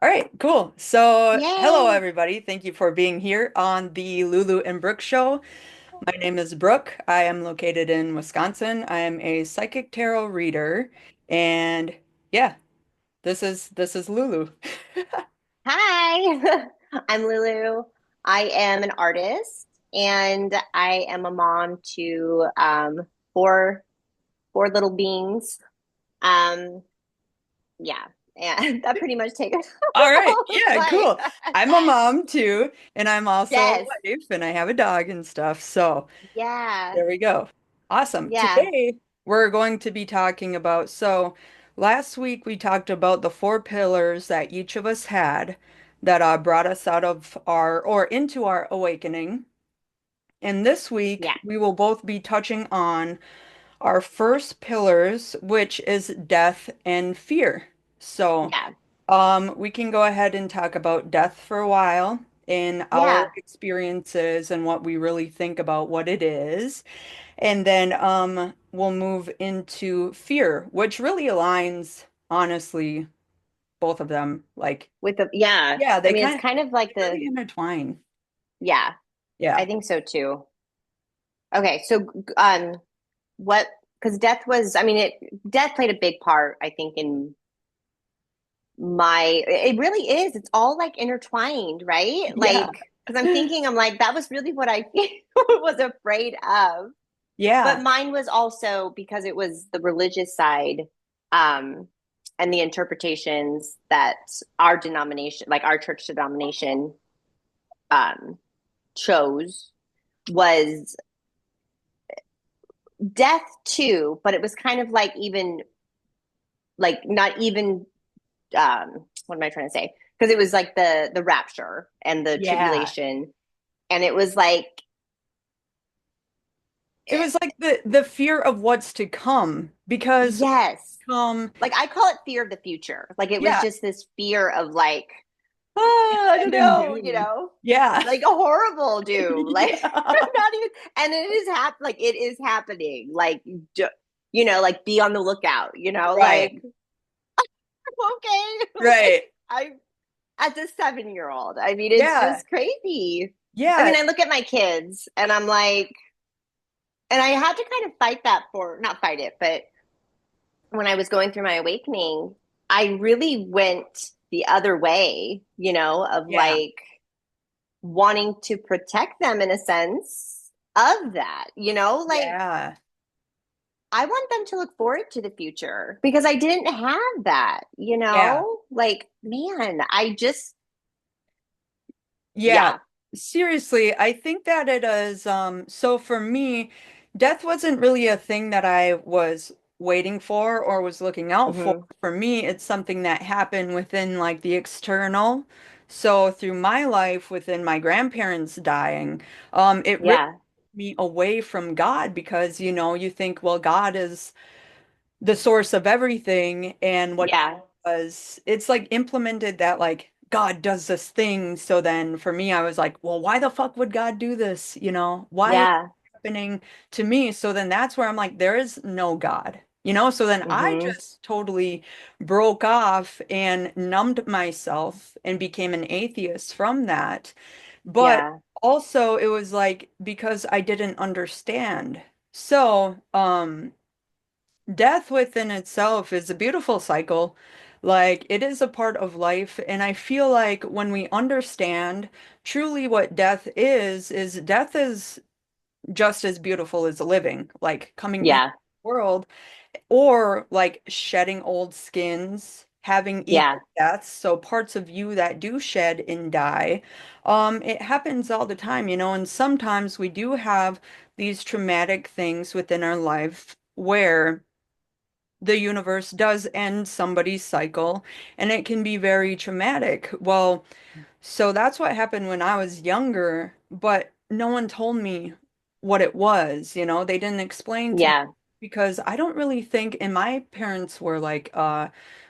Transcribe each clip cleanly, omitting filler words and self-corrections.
All right, cool. So, hello Yay. everybody. Thank you for being here on the Lulu and Brooke Show. My name is Brooke. I am located in Wisconsin. I am a psychic tarot reader, and yeah, this is Lulu. Hi. I'm Lulu. I am an artist and I am a mom to four little beings. Um yeah. And that pretty much takes All right, all of yeah, my cool. I'm a mom too, and I'm also a Yes. wife, and I have a dog and stuff. So, Yeah. there we go. Awesome. Yeah. Today, we're going to be talking about, last week we talked about the four pillars that each of us had that brought us out of or into our awakening. And this week, Yeah. we will both be touching on our first pillars, which is death and fear. So, Yeah. we can go ahead and talk about death for a while in our Yeah. experiences and what we really think about what it is. And then we'll move into fear, which really aligns, honestly, both of them. Like, With the yeah. yeah, I mean it's kind of like they the really intertwine. yeah, Yeah. I think so too. Okay, so what because death was death played a big part I think in my it really is it's all like intertwined, right? Yeah. Like because I'm like that was really what I was afraid of, but Yeah. mine was also because it was the religious side, um and the interpretations that our denomination, like our church denomination, um chose, was death too, but it was kind of like even like not even, what am I trying to say? Because it was like the rapture and the Yeah. tribulation, and it was like It was like the fear of what's to come because yes, come, like I call it fear of the future. Like it was yeah, just this fear of like, oh, I don't impending know, doom. Yeah. like a horrible doom, like Yeah. not even, and it is like it is happening, like like be on the lookout, Right. like okay, like Right. I as a 7-year old. I mean, it's Yeah. just crazy. I Yeah. mean, I look at my kids and I'm like, and I had to kind of fight that for, not fight it, but when I was going through my awakening, I really went the other way, of Yeah. like wanting to protect them in a sense of that, like Yeah. I want them to look forward to the future because I didn't have that, Yeah. like, man, I just, Yeah, yeah. seriously, I think that it is so for me, death wasn't really a thing that I was waiting for or was looking out for. Hmm. For me, it's something that happened within like the external. So through my life within my grandparents dying, it really Yeah. took me away from God because you think, well, God is the source of everything and what God Yeah. does, it's like implemented that like God does this thing. So then for me, I was like, well, why the fuck would God do this? Why is it Yeah. happening to me? So then that's where I'm like, there is no God. So then I Hmm. just totally broke off and numbed myself and became an atheist from that. But Yeah. also it was like because I didn't understand. So, death within itself is a beautiful cycle. Like, it is a part of life. And I feel like when we understand truly what death is just as beautiful as living, like coming into Yeah. the world, or like shedding old skins, having Yeah. equal deaths. So parts of you that do shed and die. It happens all the time, and sometimes we do have these traumatic things within our life where the universe does end somebody's cycle and it can be very traumatic. Well, so that's what happened when I was younger, but no one told me what it was, they didn't explain to me Yeah. because I don't really think, and my parents were like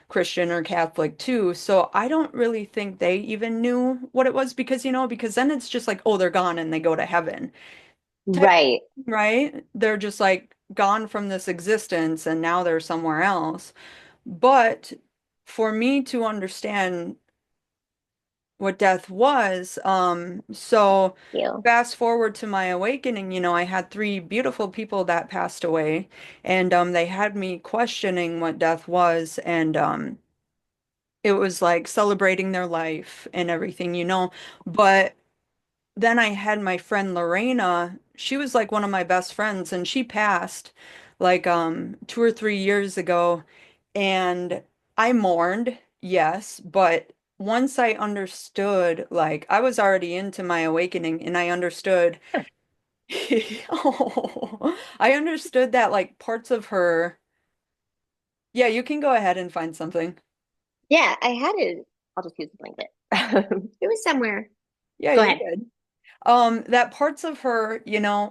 Christian or Catholic too, so I don't really think they even knew what it was because then it's just like, oh, they're gone and they go to heaven Right. right? They're just like gone from this existence and now they're somewhere else. But for me to understand what death was. So You. fast forward to my awakening, I had three beautiful people that passed away, and they had me questioning what death was, and it was like celebrating their life and everything. But then I had my friend Lorena. She was like one of my best friends, and she passed like 2 or 3 years ago, and I mourned, yes, but once I understood, like I was already into my awakening, and I understood. Oh, I understood that like parts of her. Yeah, you can go ahead and find something. Yeah, I had it. I'll just use the blanket. It was somewhere. Yeah, Go you're ahead. good. That parts of her,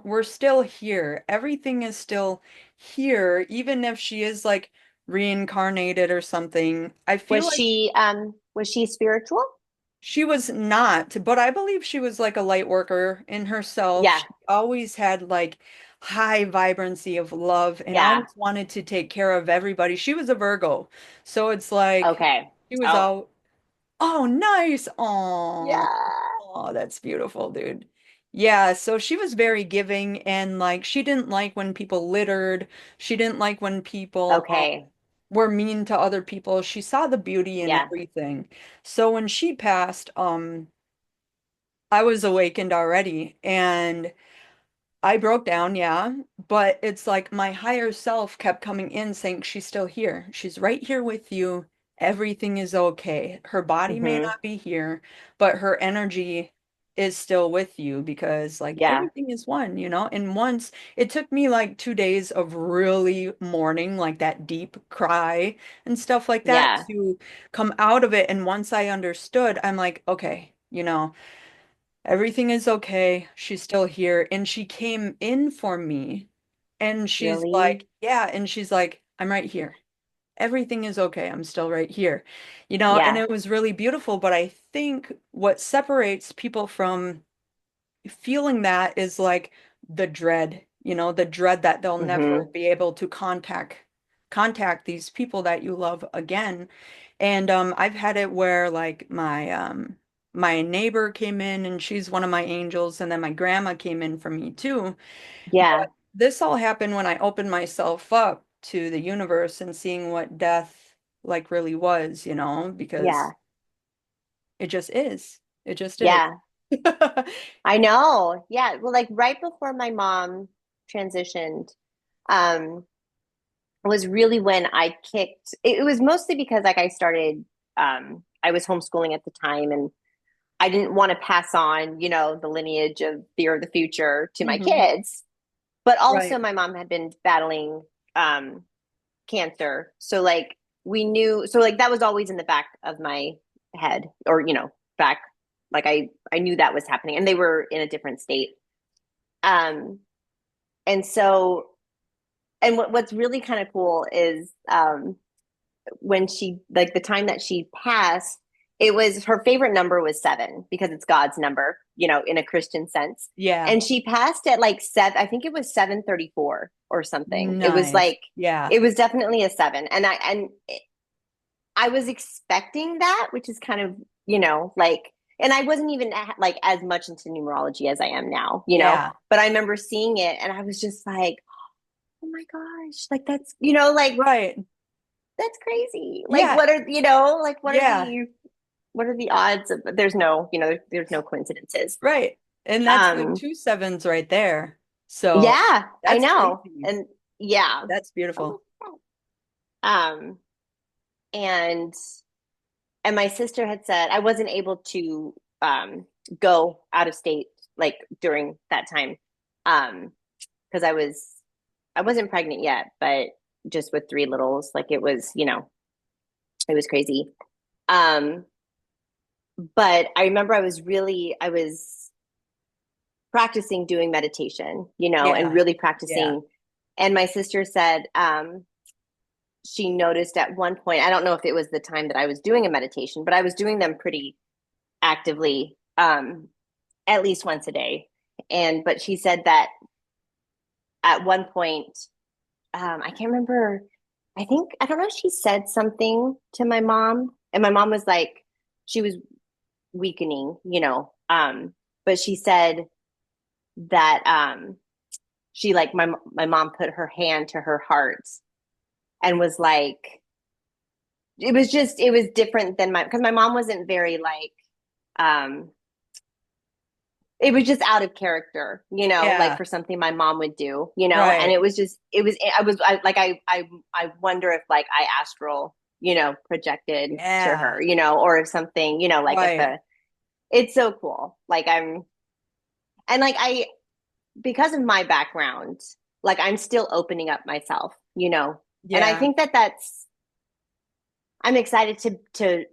we're still here. Everything is still here, even if she is like reincarnated or something. I feel like Was she spiritual? she was not, but I believe she was like a light worker in herself. Yeah, She always had like high vibrancy of love and yeah. always wanted to take care of everybody. She was a Virgo. So it's like Okay. she was Oh, all, oh, nice. Oh. yeah. Oh, that's beautiful, dude. Yeah, so she was very giving and like she didn't like when people littered. She didn't like when people Okay. were mean to other people. She saw the beauty in Yeah. everything. So when she passed, I was awakened already and I broke down, yeah, but it's like my higher self kept coming in saying she's still here. She's right here with you. Everything is okay. Her body may Mm-hmm. not be here, but her energy is still with you because like Yeah. everything is one. And once it took me like 2 days of really mourning, like that deep cry and stuff like that Yeah. to come out of it. And once I understood, I'm like, okay. Everything is okay. She's still here. And she came in for me. And she's Really? like, yeah. And she's like, I'm right here. Everything is okay. I'm still right here. And Yeah. it was really beautiful. But I think what separates people from feeling that is like the dread that they'll never Mm-hmm. be able to contact these people that you love again. And I've had it where like my neighbor came in and she's one of my angels, and then my grandma came in for me too. Yeah. But this all happened when I opened myself up to the universe and seeing what death like really was, because Yeah. it just is. It just is. Yeah. I know. Yeah. Well, like right before my mom transitioned, um, was really when I kicked. It was mostly because like I started, I was homeschooling at the time and I didn't want to pass on, the lineage of fear of the future to my Hmm. kids. But also Right. my mom had been battling um cancer. So like we knew so like that was always in the back of my head or back like I knew that was happening and they were in a different state. Um and so and what's really kind of cool is when she like the time that she passed, it was her favorite number was 7 because it's God's number, in a Christian sense. Yeah. And she passed at like seven, I think it was 7:34 or something. It was Nice. like Yeah. it was definitely a 7. And I was expecting that, which is kind of, like and I wasn't even like as much into numerology as I am now. Yeah. But I remember seeing it and I was just like, oh my gosh, like that's, like Right. that's crazy. Like Yeah. like Yeah. what are the odds of there's no, there's no coincidences. Right. And that's like Um two sevens right there. So yeah, I that's know. crazy. And yeah. That's Oh beautiful. my God. And my sister had said I wasn't able to go out of state like during that time. Because I wasn't pregnant yet, but just with 3 littles, like it was crazy. Um but I remember I was practicing doing meditation, and Yeah. really Yeah. practicing. And my sister said she noticed at one point, I don't know if it was the time that I was doing a meditation, but I was doing them pretty actively, at least once a day. But she said that at one point, I can't remember. I don't know if she said something to my mom, and my mom was like, she was weakening, but she said that she like my mom put her hand to her heart and was like, it was different than because my mom wasn't very like, um it was just out of character, like Yeah. for something my mom would do, and Right. it was just, I wonder if like I astral, projected to Yeah. her, or if something, like if Right. it's so cool. Like and like because of my background, like I'm still opening up myself, and I Yeah. think that I'm excited to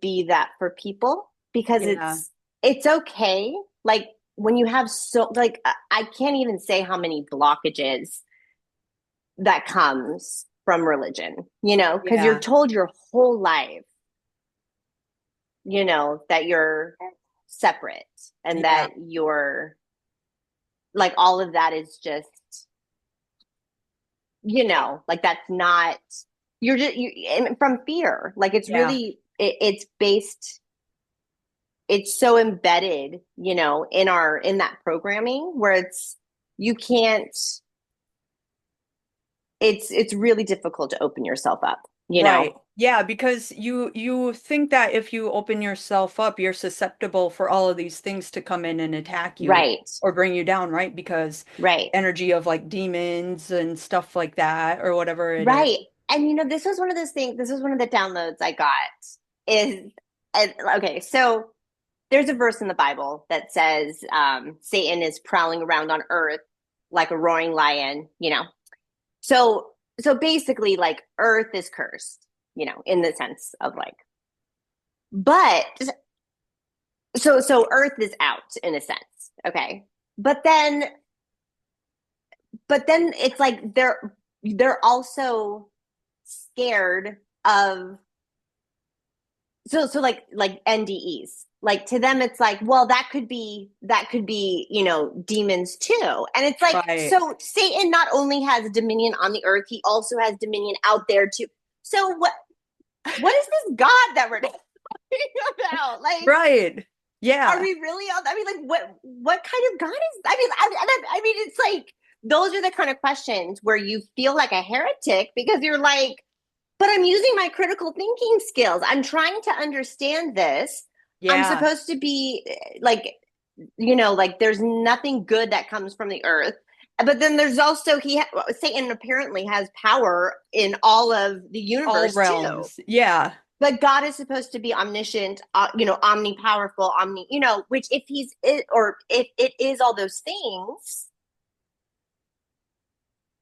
be that for people because Yeah. it's okay. Like when you have so like I can't even say how many blockages that comes from religion, because you're Yeah. told your whole life, that you're separate and Yeah. that you're like all of that is just, like that's not you're just and from fear. Like it's Yeah. really it's based, it's so embedded, in that programming where you can't, it's really difficult to open yourself up, Right. Yeah, because you think that if you open yourself up, you're susceptible for all of these things to come in and attack you Right, or bring you down, right? Because right, energy of like demons and stuff like that or whatever it is. right. And this was one of those things, this was one of the downloads I got is, okay, so there's a verse in the Bible that says Satan is prowling around on earth like a roaring lion, So so basically like earth is cursed, in the sense of like, but so earth is out in a sense, okay? But then it's like they're also scared of, so like NDEs. Like to them it's like, well, that could be, demons too. And it's like, Right. so Satan not only has dominion on the earth, he also has dominion out there too. So what is this God that we're talking about? Like, Right. are Yeah. we really on? I mean, like, what kind of God is? I mean, it's like those are the kind of questions where you feel like a heretic because you're like, but I'm using my critical thinking skills. I'm trying to understand this. I'm Yeah. supposed to be like, like there's nothing good that comes from the earth. But then there's also Satan apparently has power in all of the All universe too. realms. Yeah. But God is supposed to be omniscient, omnipowerful, which if or if it is all those things,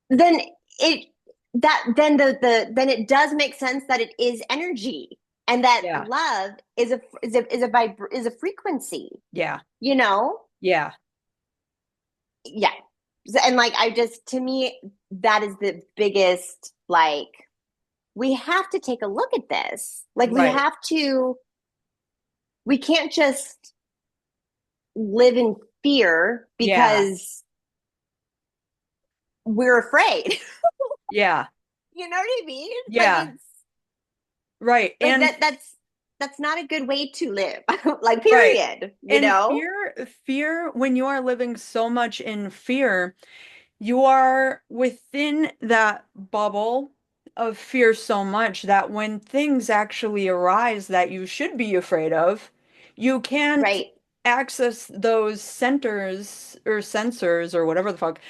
then it then it does make sense that it is energy and that Yeah. love is a frequency, Yeah. you know? Yeah. Yeah. And like I just, to me, that is the biggest, like, we have to take a look at this. Like Right. we can't just live in fear Yeah. because we're afraid. Yeah. You know what I mean? Like Yeah. it's Right. like And that's not a good way to live. Like right. period, And fear, when you are living so much in fear, you are within that bubble of fear so much that when things actually arise that you should be afraid of, you can't Right. access those centers or sensors or whatever the fuck,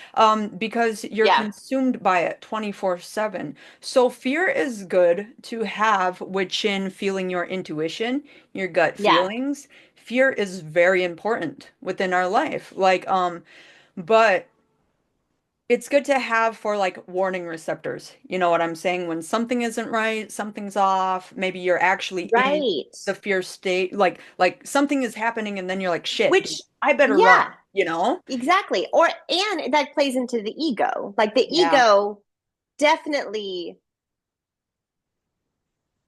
because you're Yeah. consumed by it 24/7. So fear is good to have within feeling your intuition, your gut Yeah. feelings. Fear is very important within our life. But it's good to have for like warning receptors. You know what I'm saying? When something isn't right, something's off, maybe you're actually in Right. the fear state, like something is happening and then you're like, shit, Which, I better run, yeah, you know? exactly. And that plays into the ego. Like the Yeah. ego definitely,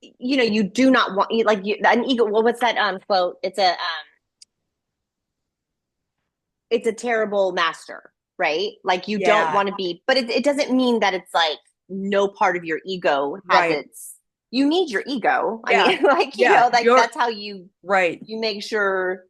you do not want you like an ego. Well, what's that quote? It's a terrible master, right? Like you don't Yeah. want to be, but it doesn't mean that it's like no part of your ego has Right. you need your ego. I Yeah. mean, like, Yeah. like You're that's how you right. make sure,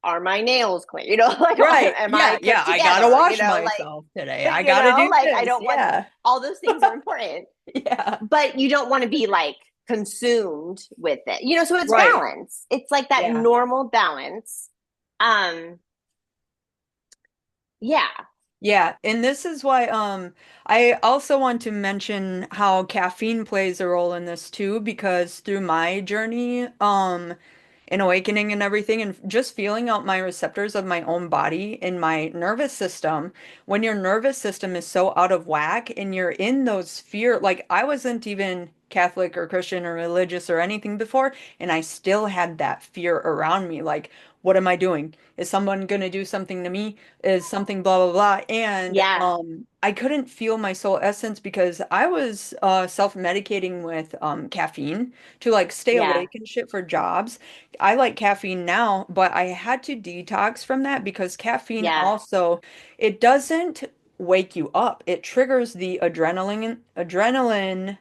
are my nails clean? Like, Right. am Yeah. I Yeah. kept I gotta together? wash myself today. I gotta do Like I this. don't want Yeah. all those things are important, Yeah. but you don't want to be like consumed with it. So it's Right. balance. It's like that Yeah. normal balance. Um, yeah, Yeah, and this is why I also want to mention how caffeine plays a role in this too, because through my journey in awakening and everything and just feeling out my receptors of my own body in my nervous system, when your nervous system is so out of whack and you're in those fear, like I wasn't even Catholic or Christian or religious or anything before, and I still had that fear around me, like what am I doing? Is someone gonna do something to me? Is something blah blah blah? And yeah, I couldn't feel my soul essence because I was self-medicating with caffeine to like stay yeah, awake and shit for jobs. I like caffeine now, but I had to detox from that because caffeine yeah. also it doesn't wake you up. It triggers the adrenaline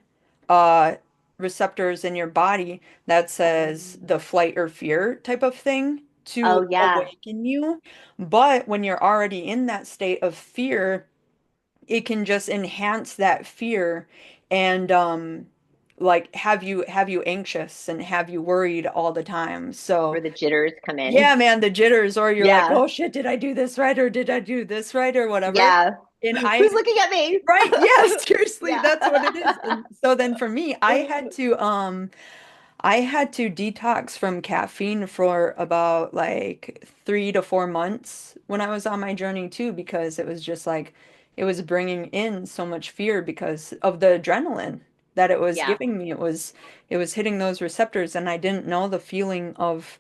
uh receptors in your body that says the flight or fear type of thing to Oh yeah, awaken you. But when you're already in that state of fear, it can just enhance that fear and like have you anxious and have you worried all the time. So where the jitters come yeah, in. man, the jitters, or you're like, Yeah, oh shit, did I do this right or did I do this right or whatever. yeah. And Who's looking at me? right, yeah, seriously, Yeah. that's what it is. And so then for me, I had to detox from caffeine for about like 3 to 4 months when I was on my journey too, because it was just like it was bringing in so much fear because of the adrenaline that it was Yeah, giving me. It was hitting those receptors, and I didn't know the feeling of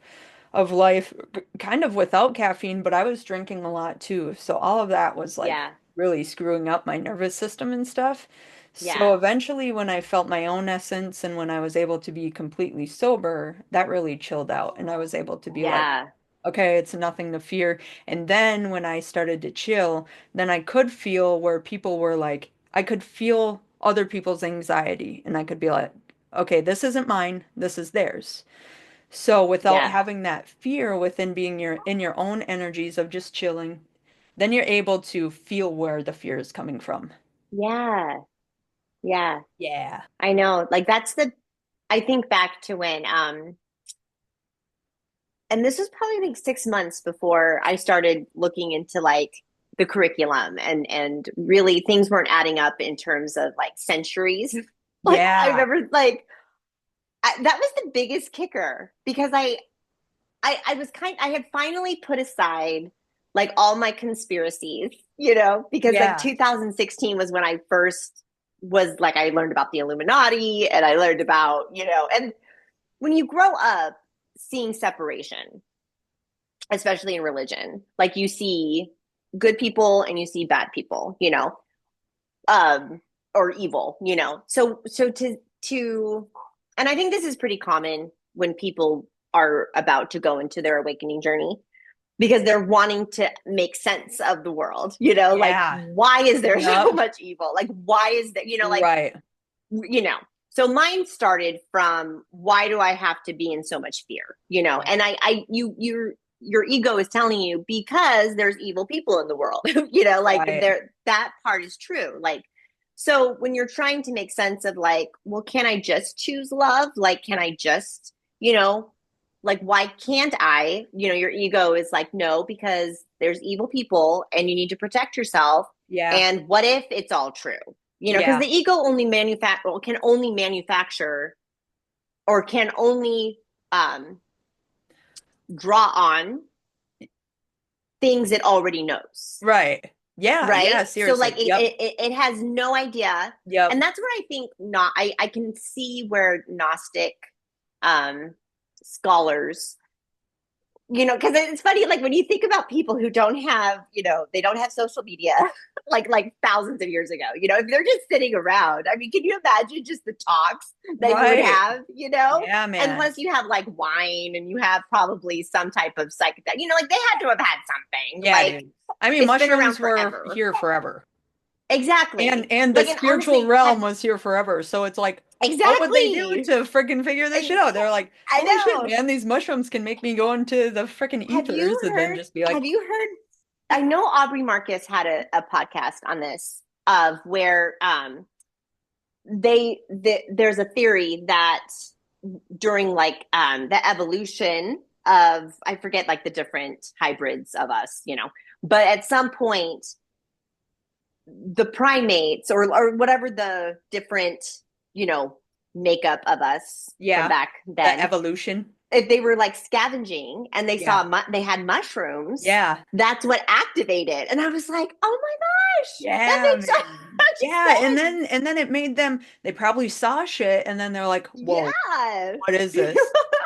life kind of without caffeine, but I was drinking a lot too. So all of that was like yeah, really screwing up my nervous system and stuff. So yeah, eventually, when I felt my own essence and when I was able to be completely sober, that really chilled out. And I was able to be like, yeah, okay, it's nothing to fear. And then when I started to chill, then I could feel where people were like, I could feel other people's anxiety. And I could be like, okay, this isn't mine, this is theirs. So without yeah, having that fear within being in your own energies of just chilling, then you're able to feel where the fear is coming from. yeah, yeah. Yeah. I know. Like I think back to when, and this was probably like 6 months before I started looking into like the curriculum and really things weren't adding up in terms of like centuries. Like I Yeah. remember like that was the biggest kicker because I was I had finally put aside like all my conspiracies, because like Yeah. 2016 was when I first was like, I learned about the Illuminati and I learned about, and when you grow up seeing separation, especially in religion, like you see good people and you see bad people, um, or evil, So and I think this is pretty common when people are about to go into their awakening journey because they're wanting to make sense of the world, like Yeah. why is there so Yep. much evil? Like why is that, like, Right. you know. So mine started from why do I have to be in so much fear, Yeah. And your ego is telling you because there's evil people in the world, like Right. that part is true. Like, so when you're trying to make sense of like, well, can I just choose love? Like, can I just, like, why can't I? Your ego is like, no, because there's evil people and you need to protect yourself. Yeah. And what if it's all true? Because Yeah. the ego only can only manufacture or can only um, draw on things it already knows, Right. Yeah. right? Yeah. So like Seriously. Yep. it has no idea, Yep. and that's where I think not I can see where Gnostic um, scholars, because it's funny, like when you think about people who don't have, they don't have social media, like thousands of years ago, if they're just sitting around, I mean, can you imagine just the talks that you would Right. have? Yeah, And man. plus you have like wine and you have probably some type of psychedelic, like they had to have had something, Yeah, like dude. I mean, it's been around mushrooms were forever. here forever. Exactly. And the Like, and spiritual honestly, realm was here forever. So it's like, what would they do exactly. to freaking figure this shit Ex- out? They're like, I holy shit, know. man, these mushrooms can make me go into the freaking Have ethers you and then heard? just be Have like, you heard? I know Aubrey Marcus had a podcast on this of where there's a theory that during like the evolution of, I forget like the different hybrids of us, but at some point the primates or whatever the different, you know, makeup of us from yeah, back the then, evolution. if they were like scavenging and they Yeah. saw they had mushrooms, Yeah. that's what activated. And I was like, oh my gosh, that Yeah, makes so man. Yeah, much sense. and then it made them they probably saw shit and then they're like, "Whoa, Yeah. what is this?"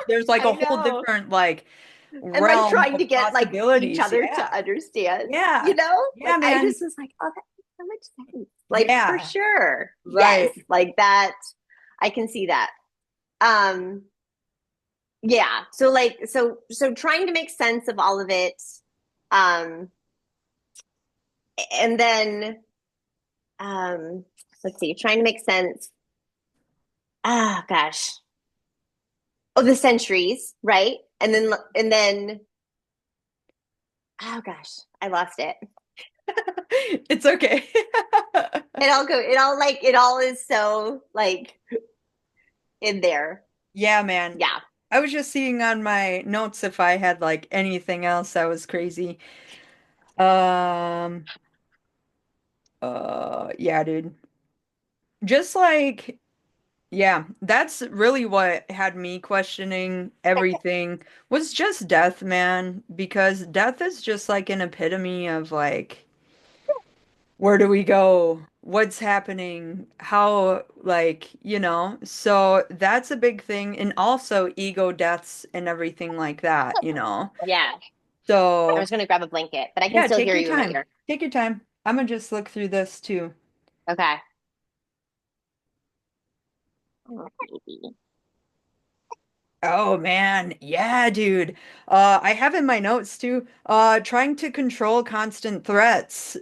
There's like a I whole know. different like And like realm trying to of get like each possibilities. other Yeah. to understand, Yeah. Yeah, like I man. just was like, oh, that makes so much sense. Like for Yeah. sure. Yes. Right. Like that. I can see that. Um, yeah. So like, so trying to make sense of all of it. Um, and then, um, let's see, trying to make sense. Ah, gosh. Oh, the centuries, right? And then, oh gosh, I lost it. It's okay. It all is so like in there. Yeah, man. Yeah. I was just seeing on my notes if I had like anything else that was crazy. Um, yeah, dude. Just like, yeah, that's really what had me questioning everything was just death, man, because death is just like an epitome of like, where do we go? What's happening? How, like, so that's a big thing. And also ego deaths and everything like that. Yeah. I So, was gonna grab a blanket, but I can yeah, still take hear your you in my time. ear. Take your time. I'm gonna just look through this too. Okay. Oh, baby. Oh man, yeah, dude. I have in my notes too, trying to control constant threats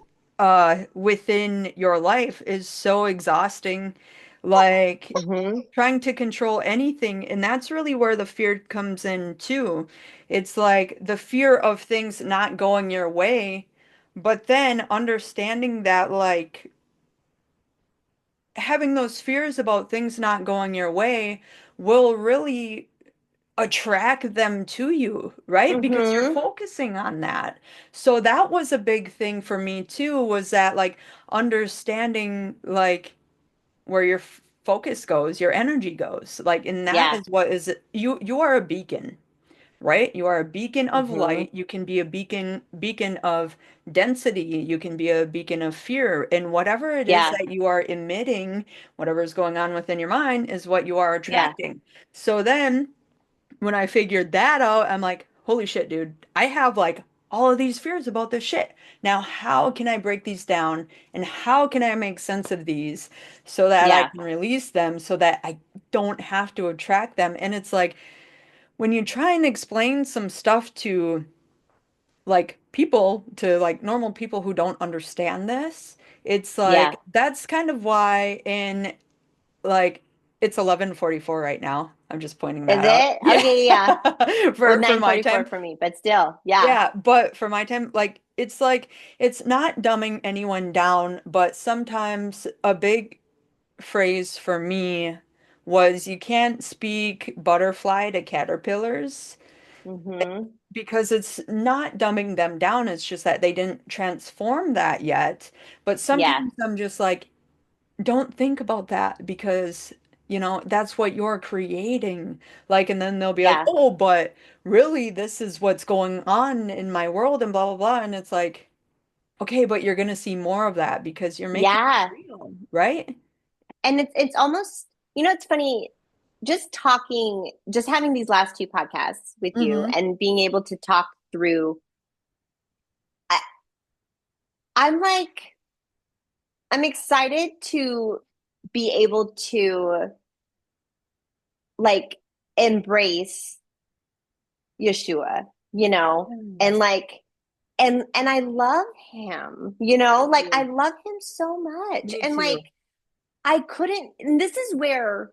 within your life is so exhausting. Like Mm-hmm. trying to control anything, and that's really where the fear comes in too. It's like the fear of things not going your way, but then understanding that like having those fears about things not going your way will really attract them to you, right? Because you're Mm-hmm. focusing on that. So that was a big thing for me too, was that like understanding like where your focus goes, your energy goes. Like, and that Yeah. is what is you are a beacon, right? You are a beacon of Mm-hmm. light. You can be a beacon of density. You can be a beacon of fear. And whatever it is Yeah. that you are emitting, whatever is going on within your mind is what you are Yeah. attracting. So then when I figured that out, I'm like, holy shit, dude, I have like all of these fears about this shit. Now, how can I break these down and how can I make sense of these so that I Yeah. can release them so that I don't have to attract them? And it's like when you try and explain some stuff to like people, to like normal people who don't understand this, it's Yeah. like that's kind of why in like it's 11:44 right now. I'm just pointing Is that out. it? Yeah. Okay, yeah. Well, For my 9:44 time. for me, but still, yeah. Yeah, but for my time, like it's not dumbing anyone down, but sometimes a big phrase for me was you can't speak butterfly to caterpillars Mm-hmm. because it's not dumbing them down, it's just that they didn't transform that yet. But Yeah. sometimes I'm just like don't think about that because, that's what you're creating. Like, and then they'll be like, Yeah. oh, but really, this is what's going on in my world and blah, blah, blah. And it's like, okay, but you're going to see more of that because you're making it Yeah. real, right? And it's almost, it's funny, just having these last two podcasts with you Mm-hmm. and being able to talk through, I, I'm like, I'm excited to be able to like embrace Yeshua, and like and I love him, you know, Me like I too. love him so much. Me And like too. I couldn't, and this is where,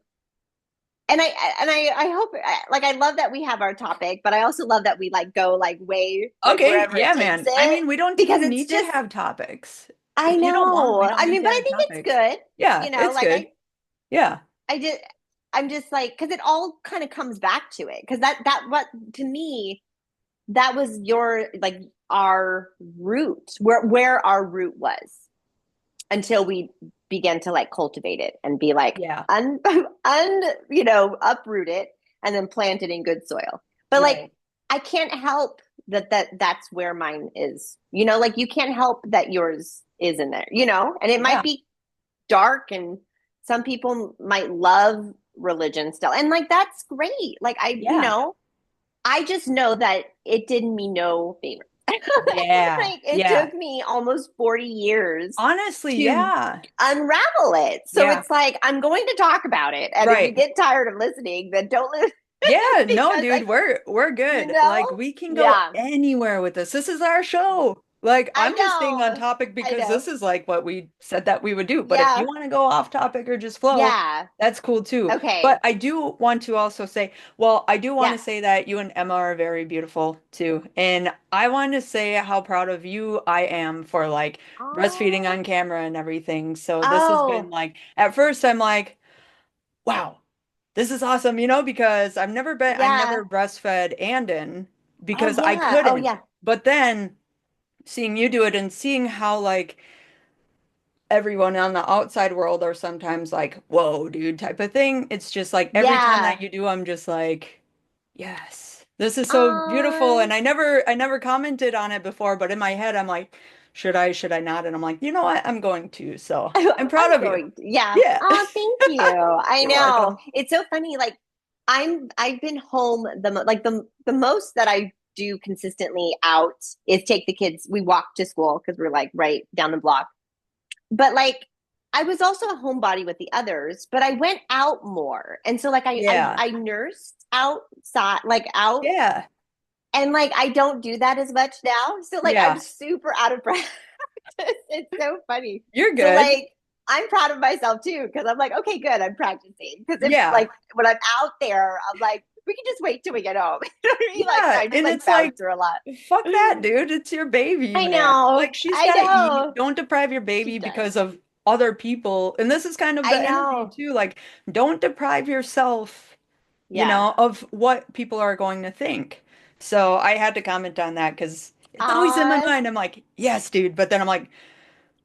and I hope, like, I love that we have our topic, but I also love that we like go like way, like Okay, wherever it yeah, takes man. I it, mean, we don't because even it's need to just, have topics. I If you don't want, we know. don't I need mean, to but I have think it's topics. good, Yeah, you know, it's like good. Yeah. I did, I'm just like, because it all kind of comes back to it. Because what to me, that was your, like, our root, where our root was until we began to like cultivate it and be like Yeah. you know, uproot it and then plant it in good soil. But like Right. I can't help that's where mine is. You know, like you can't help that yours is in there, you know? And it Yeah. might be dark and some people might love religion still. And like that's great. Like you Yeah. know, I just know that it did me no favor. Yeah. Like it Yeah. took me almost 40 years Honestly, to yeah. unravel it. So Yeah. it's like I'm going to talk about it. And if you Right. get tired of listening, then don't listen Yeah, no, because dude, like, we're you good. know? Like we can go Yeah. anywhere with this. This is our show. Like I I'm just staying on know. topic I because know. this is like what we said that we would do. But if you Yeah. want to go off topic or just flow, Yeah. that's cool too. But Okay. I do want to also say, well, I do want to Yeah. say that you and Emma are very beautiful too. And I want to say how proud of you I am for like breastfeeding Oh. on camera and everything. So this has been Oh. like at first I'm like wow, this is awesome, because I Yeah. never breastfed Andon Oh because I yeah. Oh couldn't. yeah. But then seeing you do it and seeing how like everyone on the outside world are sometimes like, whoa, dude, type of thing. It's just like every time that Yeah. you do, I'm just like, yes, this is so beautiful. Uh, And I never commented on it before, but in my head, I'm like, should I not? And I'm like, you know what? I'm going to. So I'm proud I'm of you. going to, yeah. Yeah. Oh, thank you. I You're know. welcome. It's so funny. Like I've been home like the most that I do consistently out is take the kids. We walk to school because we're like right down the block. But like I was also a homebody with the others, but I went out more. And so like Yeah. I nursed outside, like out, Yeah. and like I don't do that as much now. So like I'm Yeah. super out of breath. It's so funny. You're So good. like I'm proud of myself too because I'm like, okay, good, I'm practicing. Because if Yeah. like when I'm out there, I'm like, we can just wait till we get home. You know what I mean? Like Yeah. I just And like it's like, bounce through a lot. fuck that, dude. It's your baby, I man. Like know, she's I got to eat. know. Don't deprive your She baby does. because of other people. And this is kind of I the energy know. too. Like, don't deprive yourself, Yeah. of what people are going to think. So I had to comment on that because it's always in my Uh mind. I'm like, yes, dude. But then I'm like,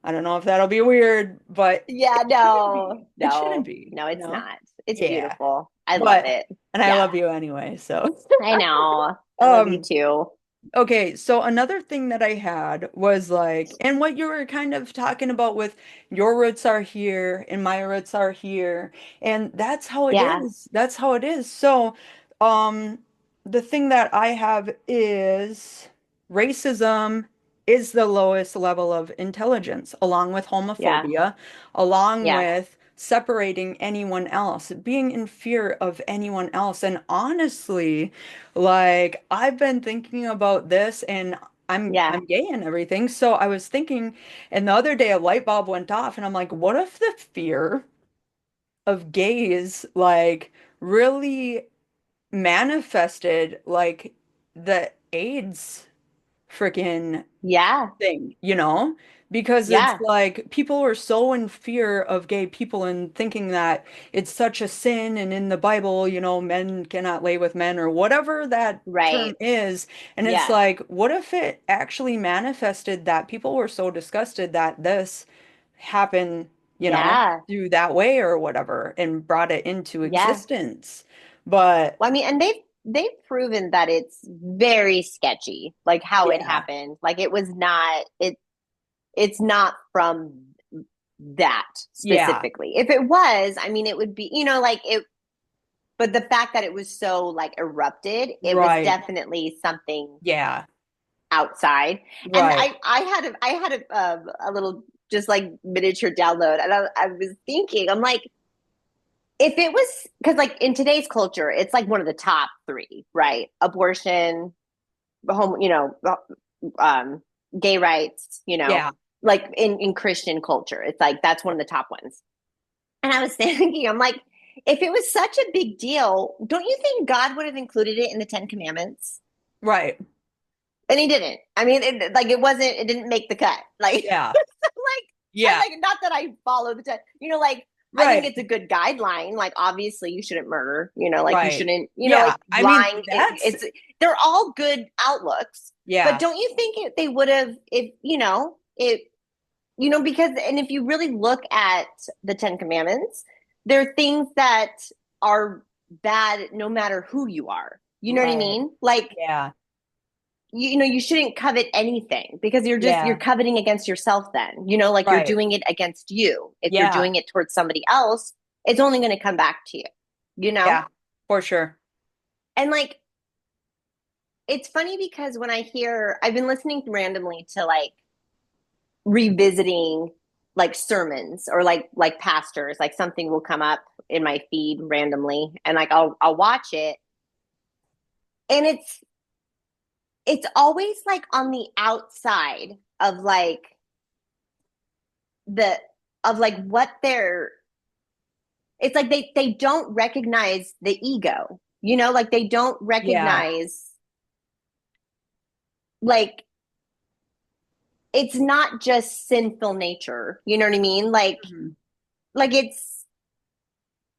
I don't know if that'll be weird, but yeah, it shouldn't no, be. It shouldn't no, be, no, you it's know? not. It's Yeah. beautiful. I love But, it. and I Yeah. love you anyway. So, I know. I love you um, too. okay, so another thing that I had was like, and what you were kind of talking about with your roots are here and my roots are here, and that's how it Yeah. is. That's how it is. So, um, the thing that I have is racism is the lowest level of intelligence, along with Yeah. homophobia, along Yeah. with separating anyone else, being in fear of anyone else. And honestly, like I've been thinking about this and Yeah. I'm gay and everything. So I was thinking and the other day a light bulb went off and I'm like, what if the fear of gays like really manifested like the AIDS freaking Yeah. thing, Because it's Yeah. like people are so in fear of gay people and thinking that it's such a sin. And in the Bible, men cannot lay with men or whatever that term Right. is. And it's Yeah. like, what if it actually manifested that people were so disgusted that this happened, Yeah. through that way or whatever and brought it into Yeah. existence. But Well, I mean, and they've proven that it's very sketchy, like how it yeah, happened. Like it was not it's not from that yeah, specifically. If it was, I mean, it would be, you know, like it, but the fact that it was so like erupted, it was right. definitely something Yeah, outside. And right. I had a little just like miniature download, and I was thinking, I'm like, if it was because like in today's culture, it's like one of the top three, right? Abortion, home, you know, gay rights, Yeah. like in Christian culture. It's like that's one of the top ones. And I was thinking, I'm like, if it was such a big deal, don't you think God would have included it in the Ten Commandments? Right. And he didn't. I mean, it didn't make the cut. Like, Yeah. like, Yeah. not that I follow the ten, like, I think Right. it's a good guideline. Like, obviously, you shouldn't murder. Like, you Right. shouldn't. Yeah. Like I mean, lying. that's They're all good outlooks. But yeah. don't you think they would have if because and if you really look at the Ten Commandments, there are things that are bad no matter who you are. You know what I Right. mean? Like Yeah. you shouldn't covet anything because you're Yeah. coveting against yourself then. Like you're Right. doing it against you. If you're Yeah. doing it towards somebody else, it's only going to come back to you. You know? Yeah. For sure. And like it's funny because when I've been listening randomly to like revisiting like sermons or like pastors, like something will come up in my feed randomly and like I'll watch it and it's always like on the outside of like the of like what they're it's like they don't recognize the ego, like they don't Yeah. recognize like it's not just sinful nature, you know what I mean? Mhm. Like it's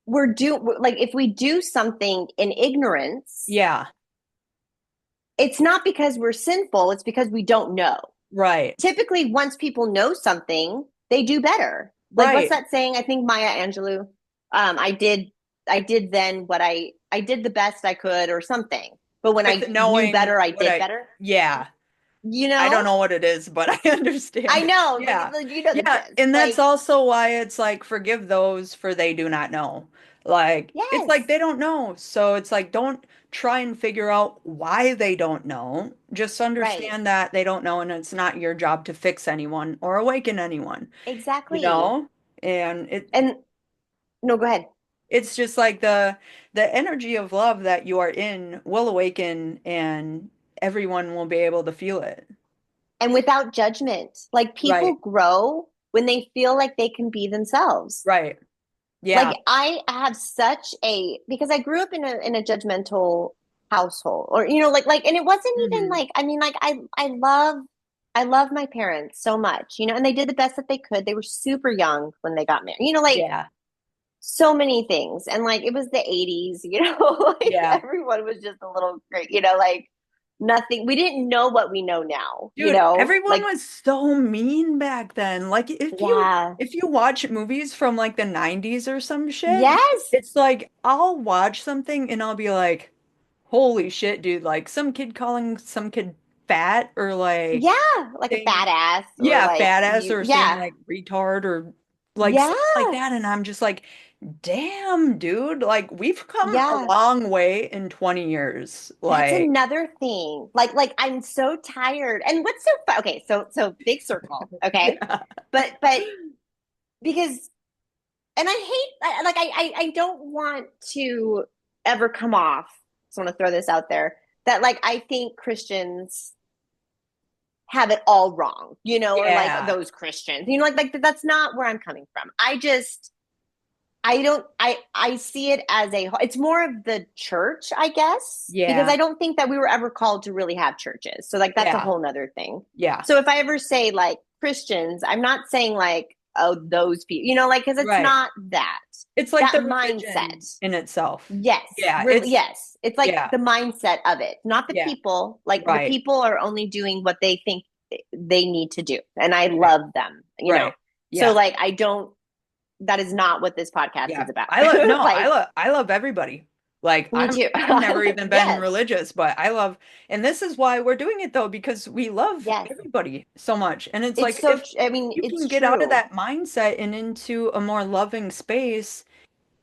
like if we do something in ignorance, Yeah. it's not because we're sinful, it's because we don't know. Right. Typically, once people know something, they do better. Like what's Right. that saying? I think Maya Angelou. I did then what I did the best I could or something. But when With I knew knowing better, I what did I better. yeah. You I don't know? know what it is, but I I understand it. know, but Yeah. you know the Yeah. gist. And that's Like, also why it's like, forgive those for they do not know. Like, it's like yes, they don't know. So it's like, don't try and figure out why they don't know. Just right. understand that they don't know, and it's not your job to fix anyone or awaken anyone, you Exactly. know? And And no, go ahead. it's just like the energy of love that you are in will awaken and everyone will be able to feel it. And without judgment. Like people Right. grow when they feel like they can be themselves. Right. Like Yeah. I have such a because I grew up in a judgmental household or and it wasn't even Hmm. like I mean like I love my parents so much, and they did the best that they could. They were super young when they got married. Like Yeah. so many things. And like it was the 80s, like Yeah. everyone was just a little great, like nothing. We didn't know what we know now, Dude, everyone like was so mean back then. Like yeah. if you watch movies from like the 90s or some shit, Yes. it's like I'll watch something and I'll be like, "Holy shit, dude." Like some kid calling some kid fat or like Yeah, like a saying fat ass or yeah, like fat ass you or saying yeah. like retard or like Yeah. something like that and I'm just like, "Damn, dude. Like we've come a Yeah. long way in 20 years." That's Like, another thing. Like I'm so tired. And what's so fun? Okay, so big circle, okay? yeah. But because and I hate I don't want to ever come off. So I want to throw this out there that like I think Christians have it all wrong, or like Yeah. those Christians, like that's not where I'm coming from. I don't I see it as it's more of the church, I guess, because Yeah. I don't think that we were ever called to really have churches. So like that's a Yeah. whole nother thing. Yeah. So if I ever say like Christians, I'm not saying like, oh, those people, like because it's Right. not that. It's like That the religion mindset. in itself. Yes, Yeah, really, it's yes. It's like yeah, the mindset of it, not the yeah, people. Like the right, people are only doing what they think they need to do. And I right, love them. right. So Yeah, like I don't that is not what this podcast yeah. is about. I love no, Like I love everybody. Like me too. I've never even been Yes. religious, but I love and this is why we're doing it though, because we love Yes. everybody so much. And it's It's like so if I mean, you it's can get out of true. that mindset and into a more loving space,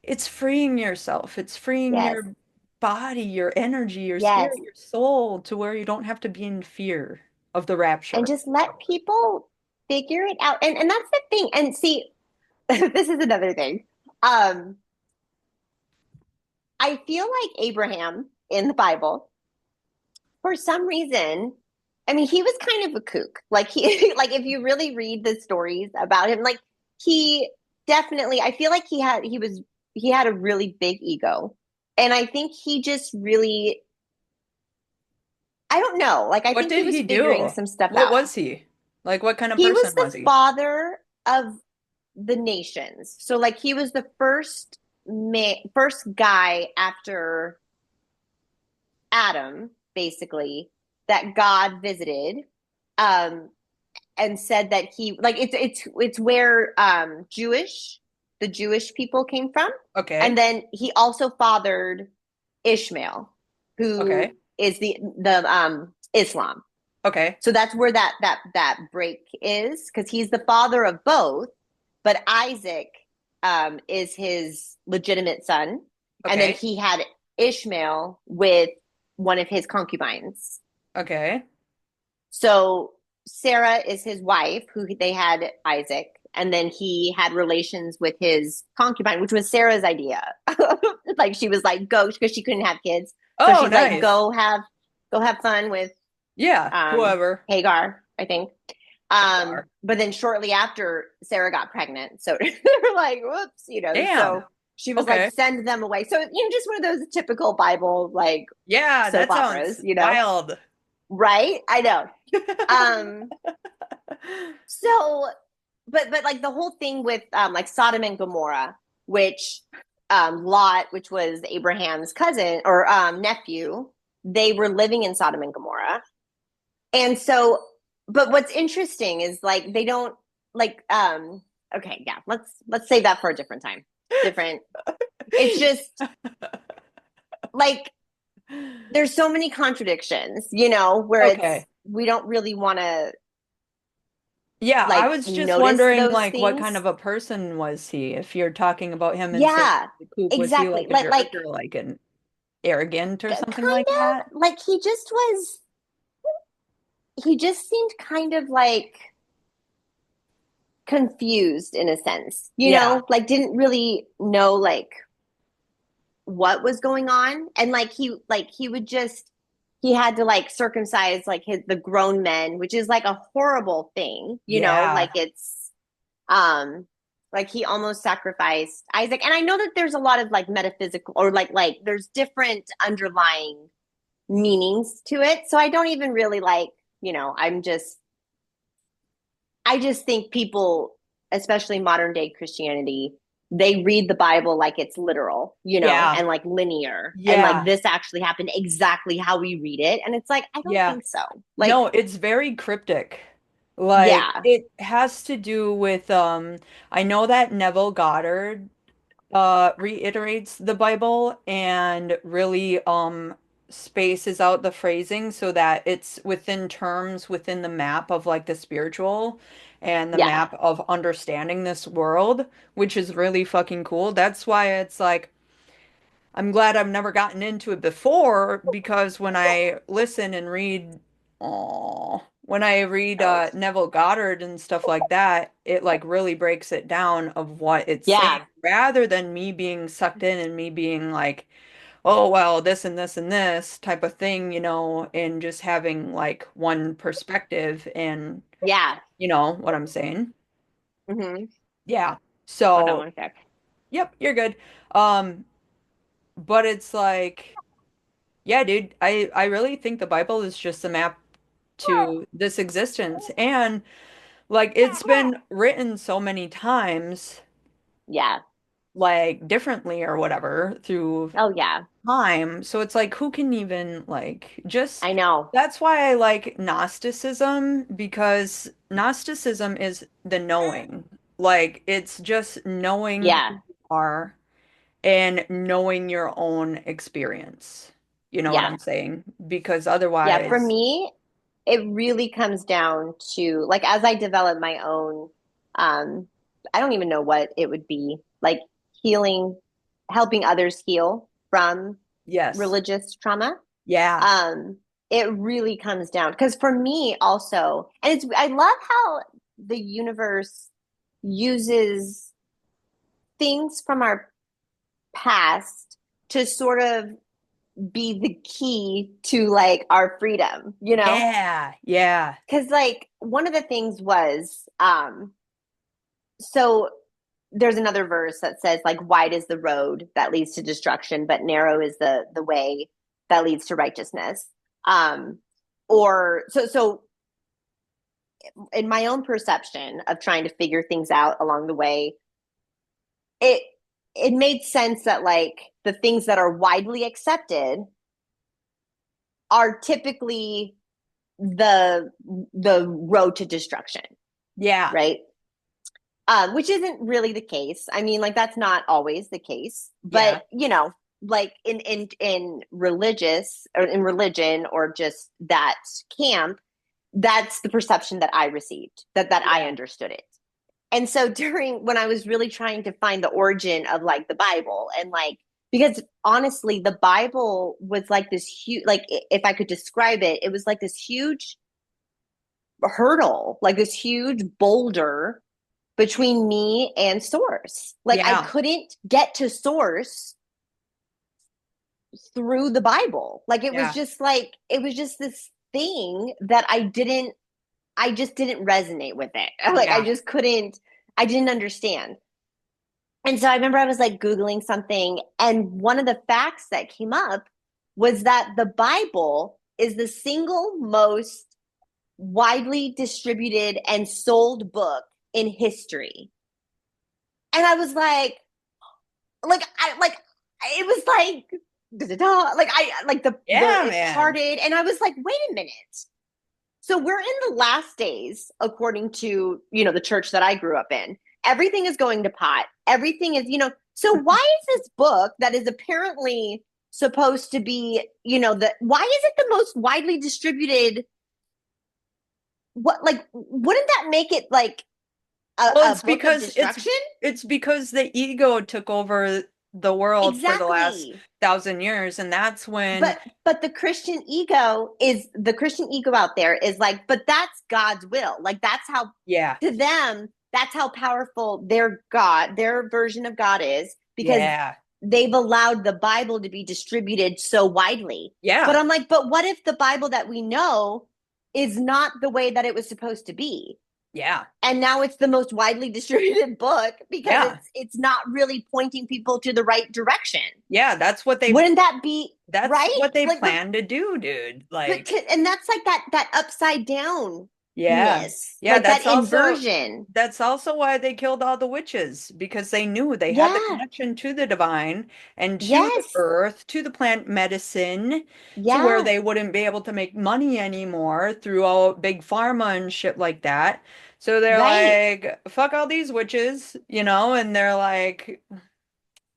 it's freeing yourself. It's freeing Yes. your body, your energy, your Yes. spirit, your soul to where you don't have to be in fear of the And rapture. just let people figure it out. And that's the thing. And see, this is another thing. Um, I feel like Abraham in the Bible, for some reason, I mean, he was kind of a kook. Like he, like if you really read the stories about him, like he definitely, I feel like he had a really big ego. And I think he just really, I don't know, like I What think he did was he figuring do? some stuff What out. was he? Like, what kind of He was person the was he? father of the nations. So like he was the first guy after Adam, basically, that God visited. Um, and said that he like it's where the Jewish people came from. And Okay. then he also fathered Ishmael, who Okay. is the Islam. Okay. So that's where that break is, because he's the father of both, but Isaac is his legitimate son, and then Okay. he had Ishmael with one of his concubines. Okay. So Sarah is his wife, who they had Isaac, and then he had relations with his concubine, which was Sarah's idea. Like she was like, go, because she couldn't have kids. So Oh, she's like, nice. go have fun with Yeah, whoever. Hagar, I think. Hagar. But then shortly after, Sarah got pregnant. So they're like, whoops, Damn. so she was like, Okay. send them away. So, just one of those typical Bible like Yeah, soap that sounds operas. wild. Right? I know. Um, so but like the whole thing with like Sodom and Gomorrah, which Lot, which was Abraham's cousin or nephew, they were living in Sodom and Gomorrah. And so, but what's interesting is like they don't like okay, yeah, let's save that for a different time. Different. It's just like there's so many contradictions, where it's Okay. we don't really want to Yeah, I like was just notice wondering those like what kind things. of a person was he? If you're talking about him and saying Yeah, the kook, was he exactly. like a jerk or like an arrogant or Kind something like that? of like he just seemed kind of like confused in a sense, Yeah. like didn't really know like what was going on. And he would just he had to like circumcise like the grown men, which is like a horrible thing, Yeah. like it's um like he almost sacrificed Isaac. And I know that there's a lot of like metaphysical or like there's different underlying meanings to it. So I don't even really like, I just think people, especially modern day Christianity, they read the Bible like it's literal, Yeah. and like linear. And like Yeah. this actually happened exactly how we read it. And it's like, I don't Yeah. think so. Like, No, it's very cryptic. Like yeah, it has to do with I know that Neville Goddard reiterates the Bible and really spaces out the phrasing so that it's within terms within the map of like the spiritual and the yeah, map of understanding this world, which is really fucking cool. That's why it's like I'm glad I've never gotten into it before because when I listen and read, oh, when I read Neville Goddard and stuff like that, it like really breaks it down of what it's saying yeah, rather than me being sucked in and me being like, oh, well, this and this and this type of thing, and just having like one perspective and yeah. you know what I'm saying? Mm-hmm. Yeah. Hold on So, one sec. yep, you're good. Um, but it's like yeah, dude, I really think the Bible is just a map to this existence. And like it's been written so many times, Yeah. like differently or whatever through Oh, yeah. time. So it's like who can even like just I know. that's why I like Gnosticism because Gnosticism is the knowing. Like it's just knowing who Yeah. you are and knowing your own experience. You know what Yeah. I'm saying? Because Yeah. For otherwise, me, it really comes down to like as I develop my own, um, I don't even know what it would be like healing, helping others heal from yes. religious trauma. Yeah. Um, it really comes down because for me also, and I love how the universe uses things from our past to sort of be the key to like our freedom, you know? Yeah, yeah, Because like one of the things was, so there's another verse that says like wide is the road that leads to destruction, but narrow is the way that leads to righteousness. Um, or so in my own perception of trying to figure things out along the way, it it made sense that like the things that are widely accepted are typically the the road to destruction, yeah, right? Which isn't really the case. I mean, like that's not always the case, but yeah, you know, like in religious or in religion or just that camp, that's the perception that I received, that I yeah, understood it. And so during when I was really trying to find the origin of like the Bible and like because honestly the Bible was like this huge like if I could describe it, it was like this huge hurdle, like this huge boulder between me and source. Like I yeah, couldn't get to source through the Bible. yeah, Like it was just this thing that I just didn't resonate with it. Like I yeah. just couldn't I didn't understand. And so I remember I was like Googling something, and one of the facts that came up was that the Bible is the single most widely distributed and sold book in history. And I was like, it was like, da, da, da, like, Yeah, it man. parted, and I was like, wait a minute. So we're in the last days, according to, you know, the church that I grew up in. Everything is going to pot. Everything is, you know, so why is this book that is apparently supposed to be, you know, why is it the most widely distributed? What, like, wouldn't that make it like Well, a book of destruction? it's because the ego took over the world for the last Exactly. 1,000 years, and that's when, But the Christian ego out there is like, but that's God's will. Like that's how yeah, to them, that's how powerful their God, their version of God is, because yeah, they've allowed the Bible to be distributed so widely. But yeah, I'm like, but what if the Bible that we know is not the way that it was supposed to be? yeah, And now it's the most widely distributed book because yeah, it's not really pointing people to the right direction. yeah. Wouldn't that be That's right? what they Like, plan to do, dude. Like, and that's like that upside yeah. downness, Yeah, like that inversion. that's also why they killed all the witches, because they knew they had the Yeah. connection to the divine and to the Yes. earth, to the plant medicine, to where Yeah. they wouldn't be able to make money anymore through all big pharma and shit like that. So they're Right. like, fuck all these witches, and they're like,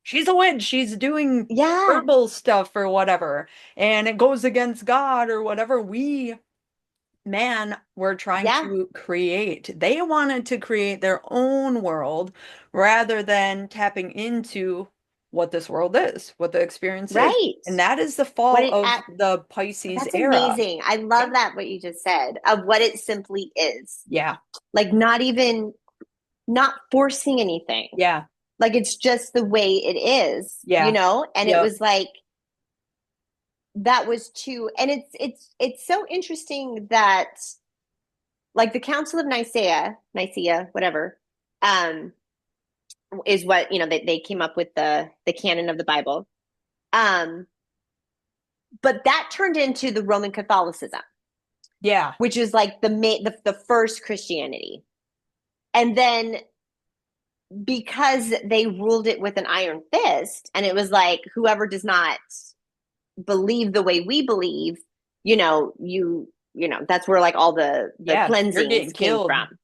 she's a witch, she's doing Yeah. herbal stuff or whatever, and it goes against God or whatever. Man, were trying Yeah. to create. They wanted to create their own world rather than tapping into what this world is, what the experience is. Right. And that is the What fall it of at the Pisces That's era. amazing. I Yeah. love that what you just said of what it simply is. Yeah. Like not forcing anything. Yeah. Like it's just the way it is, you Yeah. know? And it Yep. was like that was too and it's so interesting that like the Council of Nicaea, whatever, um, is what, you know, they came up with the canon of the Bible. Um, but that turned into the Roman Catholicism, Yeah. which is like the first Christianity. And then because they ruled it with an iron fist, and it was like whoever does not believe the way we believe, you know, that's where like all the Yeah. You're cleansings getting came killed from. or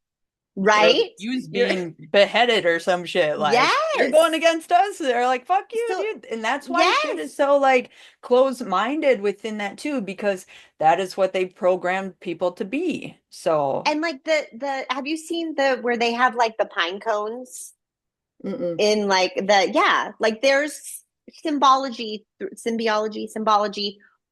Right? you being beheaded or some shit. Like, you're going Yes. against us. They're like, fuck you, So dude. And that's why shit is yes. so like closed-minded within that too, because that is what they programmed people to be. So, And like the have you seen the where they have like the pine cones mm-mm. in like like there's symbology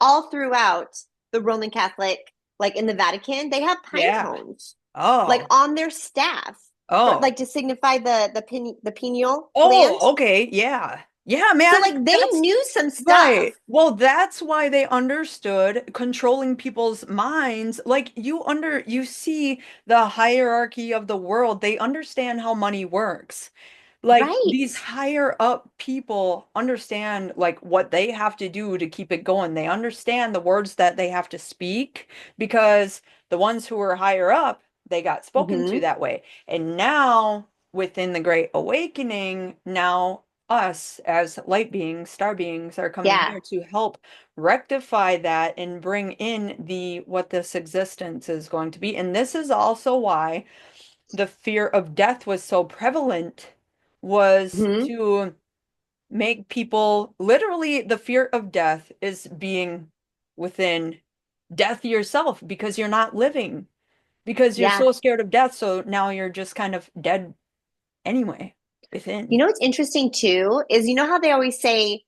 all throughout the Roman Catholic, like in the Vatican, they have pine Yeah. cones like Oh. on their staff for Oh. like to signify the pineal gland. Oh, okay. Yeah. Yeah, So man, like they that's knew some right. stuff. Well, that's why they understood controlling people's minds. Like you see the hierarchy of the world. They understand how money works. Like Right. these higher up people understand like what they have to do to keep it going. They understand the words that they have to speak because the ones who are higher up, they got spoken to Hmm. that way. And now within the Great Awakening, now us as light beings, star beings are coming Yeah. here to help rectify that and bring in the what this existence is going to be. And this is also why the fear of death was so prevalent was Hmm. to make people literally the fear of death is being within death yourself because you're not living because you're Yeah. so scared of death so now you're just kind of dead anyway You within. know what's interesting too is you know how they always say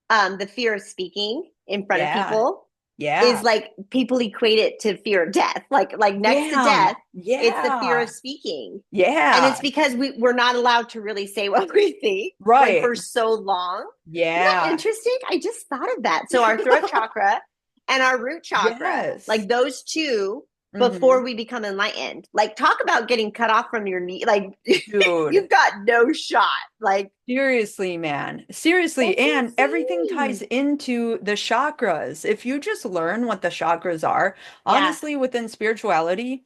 the fear of speaking in front of Yeah. people is Yeah. like people equate it to fear of death. Like next to Damn. death, it's the fear of Yeah. speaking. And it's Yeah. because we're not allowed to really say what we think like Right. for so long. Isn't that Yeah. interesting? I just thought of that. So our throat chakra and our root chakra, Yes. like those two Hmm. before we become enlightened. Like talk about getting cut off from your knee. Like Dude. you've got no shot. Like Seriously, man. Seriously. that's And everything ties insane. into the chakras. If you just learn what the chakras are, Yeah. honestly, within spirituality,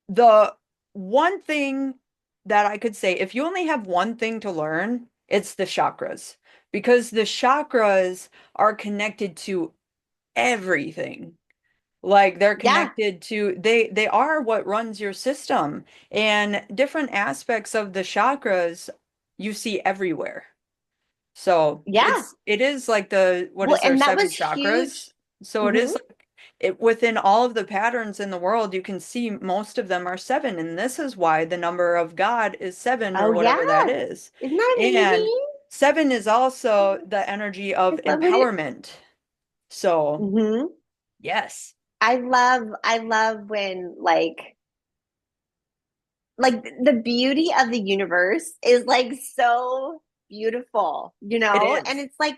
the one thing that I could say, if you only have one thing to learn, it's the chakras. Because the chakras are connected to everything. Like they're Yeah. connected to they are what runs your system. And different aspects of the chakras you see everywhere. So Yeah. it is like the what Well, is there and that seven was chakras? huge. So it Hmm. is like it within all of the patterns in the world, you can see most of them are seven, and this is why the number of God is seven or Oh yeah. whatever that is. Isn't that And amazing? seven is also the energy I of love it. empowerment. So Hmm. yes. I love when like the beauty of the universe is like so beautiful, It And is. it's like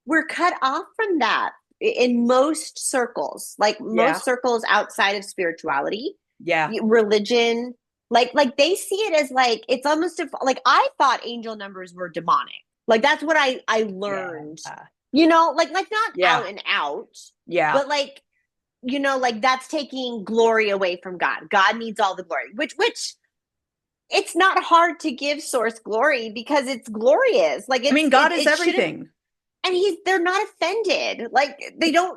we're cut off from that in most circles, like Yeah. most circles outside of spirituality, Yeah. religion, like they see it as like it's almost like I thought angel numbers were demonic. Like that's what I Yeah. learned, like not Yeah. out and out, Yeah. but like like that's taking glory away from God. God needs all the glory, which it's not hard to give source glory because it's glorious. Like I mean, God is it shouldn't, everything. and they're not offended. Like they don't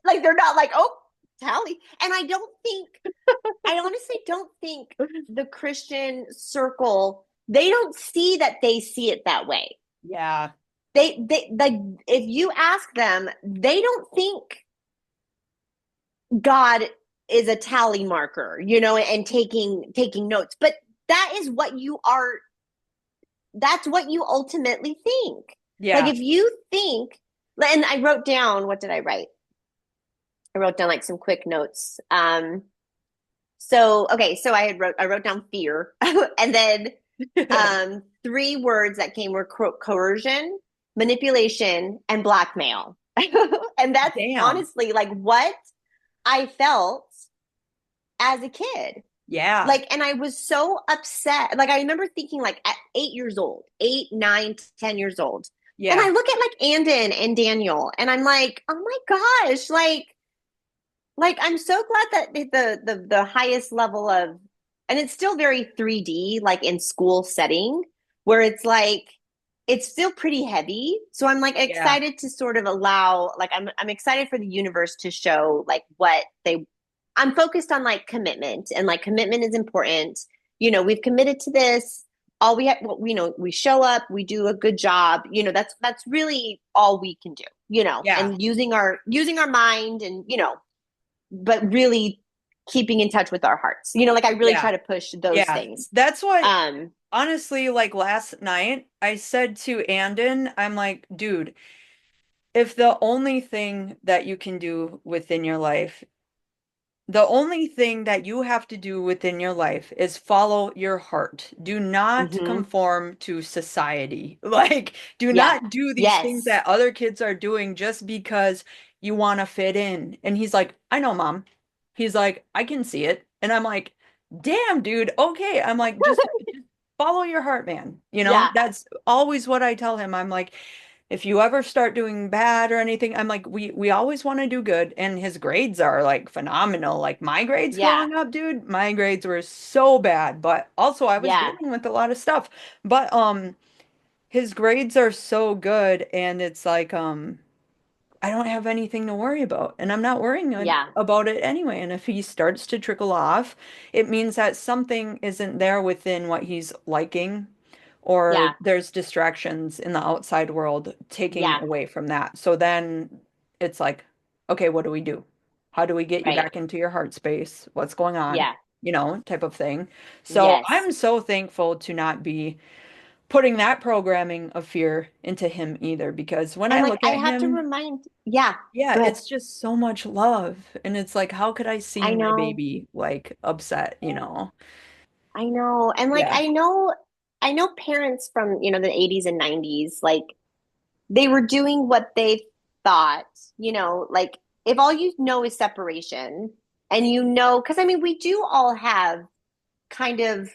like they're not like, oh, tally. And I honestly don't think the Christian circle, they don't see that they see it that way. Yeah. They like if you ask them, they don't think God is a tally marker, and taking notes. But that is what you are, that's what you ultimately think. Like Yeah. if you think, and I wrote down, what did I write? I wrote down like some quick notes. So okay, so I wrote down fear, and then three words that came were coercion, manipulation, and blackmail. And that's Damn. honestly like what I felt as a kid. Yeah. Like, and I was so upset. Like, I remember thinking, like, at 8 years old, 8, 9, 10 years old. And I Yeah. look at like Andon and Daniel, and I'm like, oh my gosh, like I'm so glad that the highest level of, and it's still very 3D, like in school setting, where it's like it's still pretty heavy. So I'm like Yeah. excited to sort of allow, like I'm excited for the universe to show like what they. I'm focused on like commitment, and like commitment is important. We've committed to this. All we have, we show up, we do a good job. That's really all we can do. Yeah. And using our mind, and but really keeping in touch with our hearts. Like I really Yeah. try to push those Yeah. things. That's what, Um, honestly, like last night, I said to Andon, I'm like, dude, if the only thing that you can do within your life The only thing that you have to do within your life is follow your heart. Do not Mm-hmm. conform to society. Like, do Yeah. not do these things Yes. that other kids are doing just because you want to fit in. And he's like, I know, mom. He's like, I can see it. And I'm like, damn, dude. Okay. I'm like, just follow your heart, man. You know, Yeah. that's always what I tell him. I'm like, if you ever start doing bad or anything, I'm like, we always want to do good. And his grades are like phenomenal. Like my grades Yeah. growing up, dude, my grades were so bad, but also I was Yeah. dealing with a lot of stuff. But his grades are so good and it's like I don't have anything to worry about, and I'm not worrying Yeah. about it anyway. And if he starts to trickle off, it means that something isn't there within what he's liking, or Yeah. there's distractions in the outside world taking Yeah. away from that. So then it's like, okay, what do we do? How do we get you Right. back into your heart space? What's going on? Yeah. Type of thing. So Yes. I'm so thankful to not be putting that programming of fear into him either, because when And I like look I at have to him, remind, yeah, yeah, good. it's just so much love. And it's like, how could I see I my know. baby like upset? I know. And like Yeah. I know parents from, the 80s and 90s, like they were doing what they thought, like if all you know is separation and because I mean we do all have kind of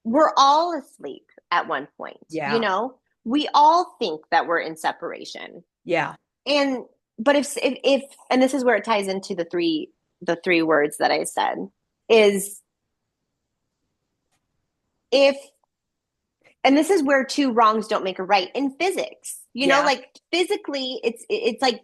we're all asleep at one point, Yeah. we all think that we're in separation. Yeah. And but if and this is where it ties into the three words that I said is if and this is where two wrongs don't make a right in physics. Yeah. Like physically it's like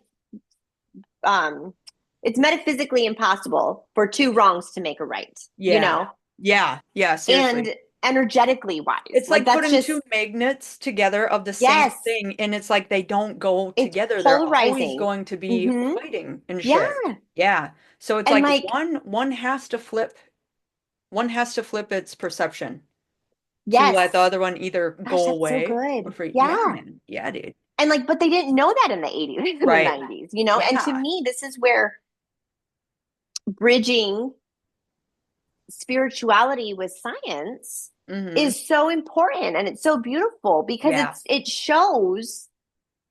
um it's metaphysically impossible for two wrongs to make a right, Yeah. Yeah. Yeah. Seriously. and energetically wise. It's Like like that's putting two just magnets together of the same yes, thing, and it's like they don't go it's together. They're always polarizing. going to be Mm-hmm. fighting and Yeah. shit. Yeah. So it's And like like, one has to flip its perception to let the yes. other one either Gosh, go that's so away or good. free. Yeah, Yeah. man. Yeah, dude. And like, but they didn't know that in the 80s and the Right. 90s, And to Yeah. me, this is where bridging spirituality with science Hmm. is so important and it's so beautiful because Yeah. it shows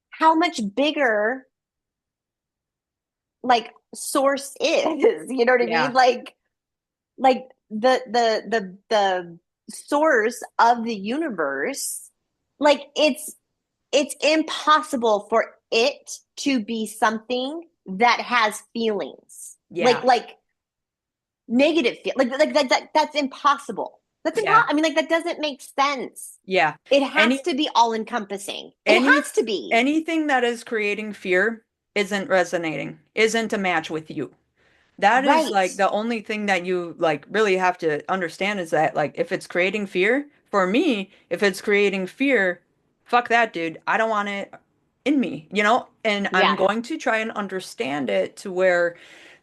how much bigger like source is. You know what I mean? Yeah. Like the source of the universe, like it's impossible for it to be something that has feelings. Like Yeah. negative feel that's impossible. That's Yeah. impossible. I mean, like that doesn't make sense. Yeah. It has Any to be all encompassing. It any has to be. anything that is creating fear isn't resonating, isn't a match with you. That is Right. like the only thing that you like really have to understand is that like if it's creating fear, for me, if it's creating fear, fuck that, dude. I don't want it in me? And I'm Yeah. going to try and understand it to where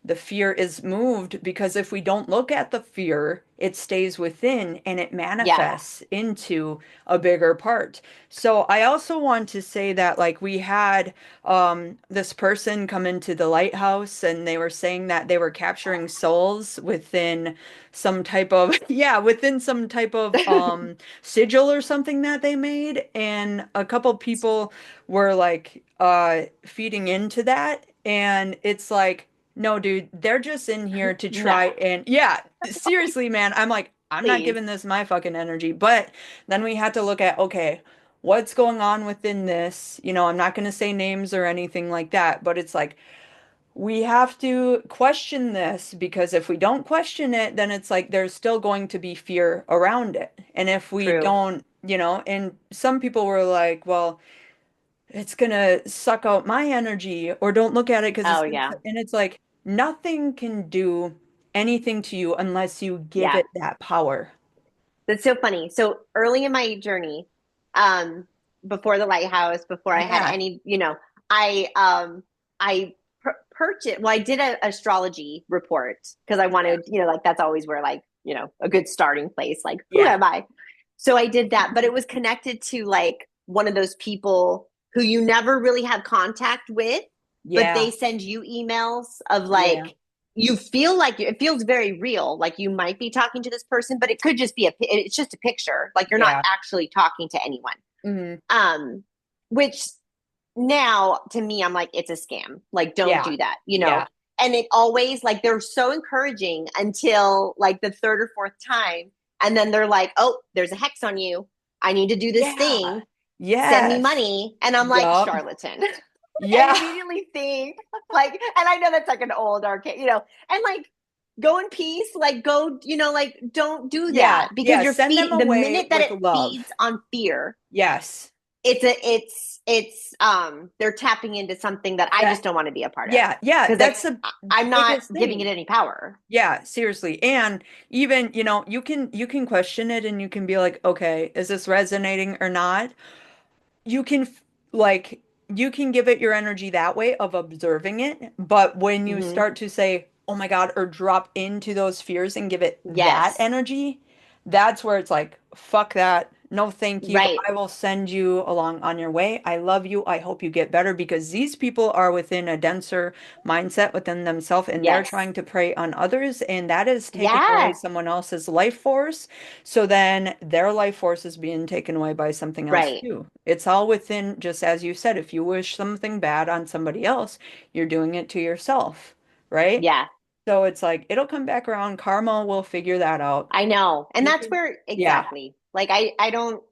the fear is moved, because if we don't look at the fear, it stays within and it Yeah. manifests into a bigger part. So I also want to say that like we had this person come into the lighthouse and they were saying that they were capturing souls within some type of yeah, within some type of sigil or something that they made, and a couple people were like feeding into that, and it's like, no, dude, they're just in here to try No, and yeah, seriously, man. I'm like, I'm not please. giving this my fucking energy. But then we had to look at, okay, what's going on within this? I'm not going to say names or anything like that, but it's like we have to question this, because if we don't question it, then it's like there's still going to be fear around it. And if we True. don't, and some people were like, well, it's gonna suck out my energy, or don't look at it because Oh yeah. and it's like nothing can do anything to you unless you give Yeah. it that power. That's so funny. So early in my journey, um, before the lighthouse, before I had Yeah, any, I purchased. Well, I did a astrology report because I yeah, wanted, like that's always where like, a good starting place. Like, who yeah, am I? So I did that, but it was connected to like one of those people who you never really have contact with, but yeah, they send you emails of yeah, like you feel like it feels very real, like you might be talking to this person, but it could just be it's just a picture, like you're not Yeah. actually talking to anyone. Hmm. um which now to me I'm like, it's a scam, like don't Yeah. do that, Yeah. and it always, like, they're so encouraging until like the third or fourth time, and then they're like, oh, there's a hex on you, I need to do this Yeah. thing, send me Yes. money, and I'm like, Yup. charlatan. I Yeah. immediately think, like, and I know that's like an old arcade, and like, go in peace, like, go, like, don't do Yeah. that, because Yeah. your Send them feet, the away minute that with it love. feeds on fear, Yes. it's they're tapping into something that I That, just don't want to be a part of, yeah. Yeah. because like That's the I'm not biggest giving it thing. any power. Yeah, seriously. And even, you can question it and you can be like, okay, is this resonating or not? You can like you can give it your energy that way of observing it, but when you Hmm. start to say, "Oh my God," or drop into those fears and give it that Yes. energy, that's where it's like, fuck that. No, thank you. Right. I will send you along on your way. I love you. I hope you get better because these people are within a denser mindset within themselves and they're Yes. trying to prey on others, and that is taking away Yeah. someone else's life force. So then their life force is being taken away by something else Right. too. It's all within, just as you said, if you wish something bad on somebody else, you're doing it to yourself, right? Yeah. So it's like it'll come back around. Karma will figure that out. I know. And You that's can, where, yeah, exactly. Like I don't,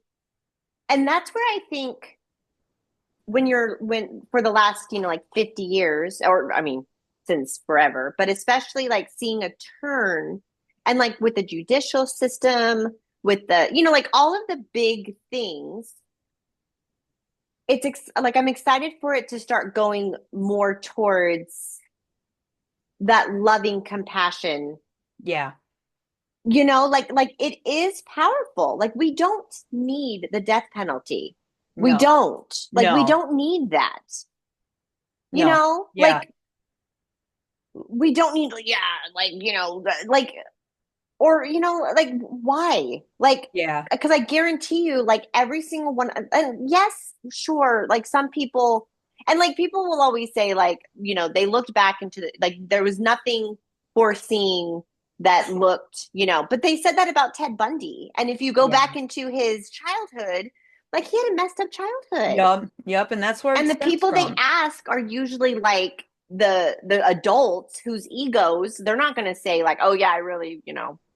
and that's where I think, when for the last, like 50 years, or I mean, since forever, but especially like seeing a turn, and like with the judicial system, with the, like all of the big things, like I'm excited for it to start going more towards that loving compassion, yeah, like it is powerful. Like, we don't need the death penalty. We no, don't. Like, we no, don't need that. no, yeah, Like, we don't need, yeah, like, like, or, like, why? Like, yeah, because I guarantee you, like, every single one, and yes, sure, like, some people, and like, people will always say, like, they looked back into like, there was nothing foreseeing that looked, but they said that about Ted Bundy. And if you go yeah, back into his childhood, like, he had a messed up childhood. yup, yup, and that's where it And the stems people they from. ask are usually like the adults whose egos, they're not going to say like, oh yeah, I really,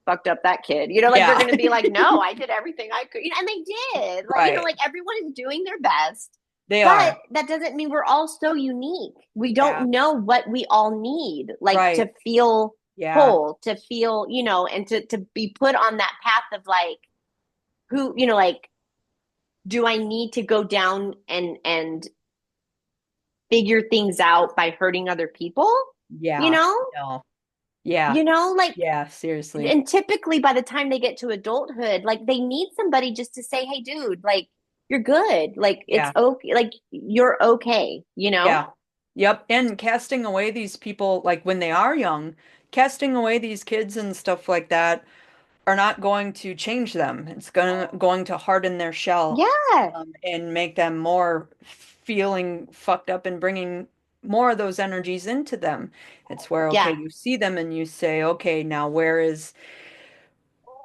fucked up that kid, like, they're Yeah, going to be like, no, I did everything I could, and they did, like, right. like, everyone is doing their best, They but are. that doesn't mean we're all so unique. We Yeah, don't know what we all need, like, to right. feel Yeah, whole, to feel, and to be put on that path of like, who, like, do I need to go down and figure things out by hurting other people, you yeah, know? no, yeah, Like, yeah, seriously. and typically by the time they get to adulthood, like, they need somebody just to say, hey, dude, like, you're good. Like, it's Yeah. okay. Like, you're okay? Yeah. Yep. And casting away these people, like when they are young, casting away these kids and stuff like that are not going to change them. It's going to harden their shell, Yeah. and make them more feeling fucked up and bringing more of those energies into them. It's where, okay, Yeah. you see them and you say, okay, now where is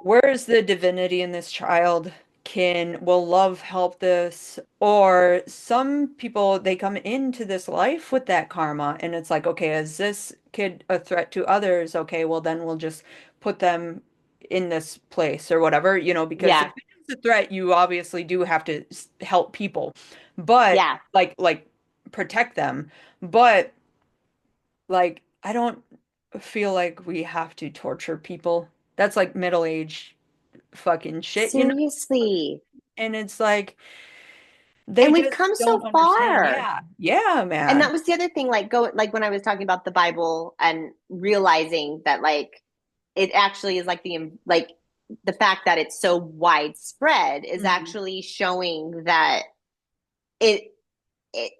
the divinity in this child? Will love help this? Or some people, they come into this life with that karma, and it's like, okay, is this kid a threat to others? Okay, well, then we'll just put them in this place or whatever, because if Yeah. it is a threat, you obviously do have to help people, but Yeah. like protect them. But like, I don't feel like we have to torture people. That's like middle age fucking shit, Seriously. And it's like they And we've just come so don't understand. far. Yeah. Yeah, And that man. was the other thing, like when I was talking about the Bible and realizing that, like, it actually is like the fact that it's so widespread is Hmm. actually showing that it it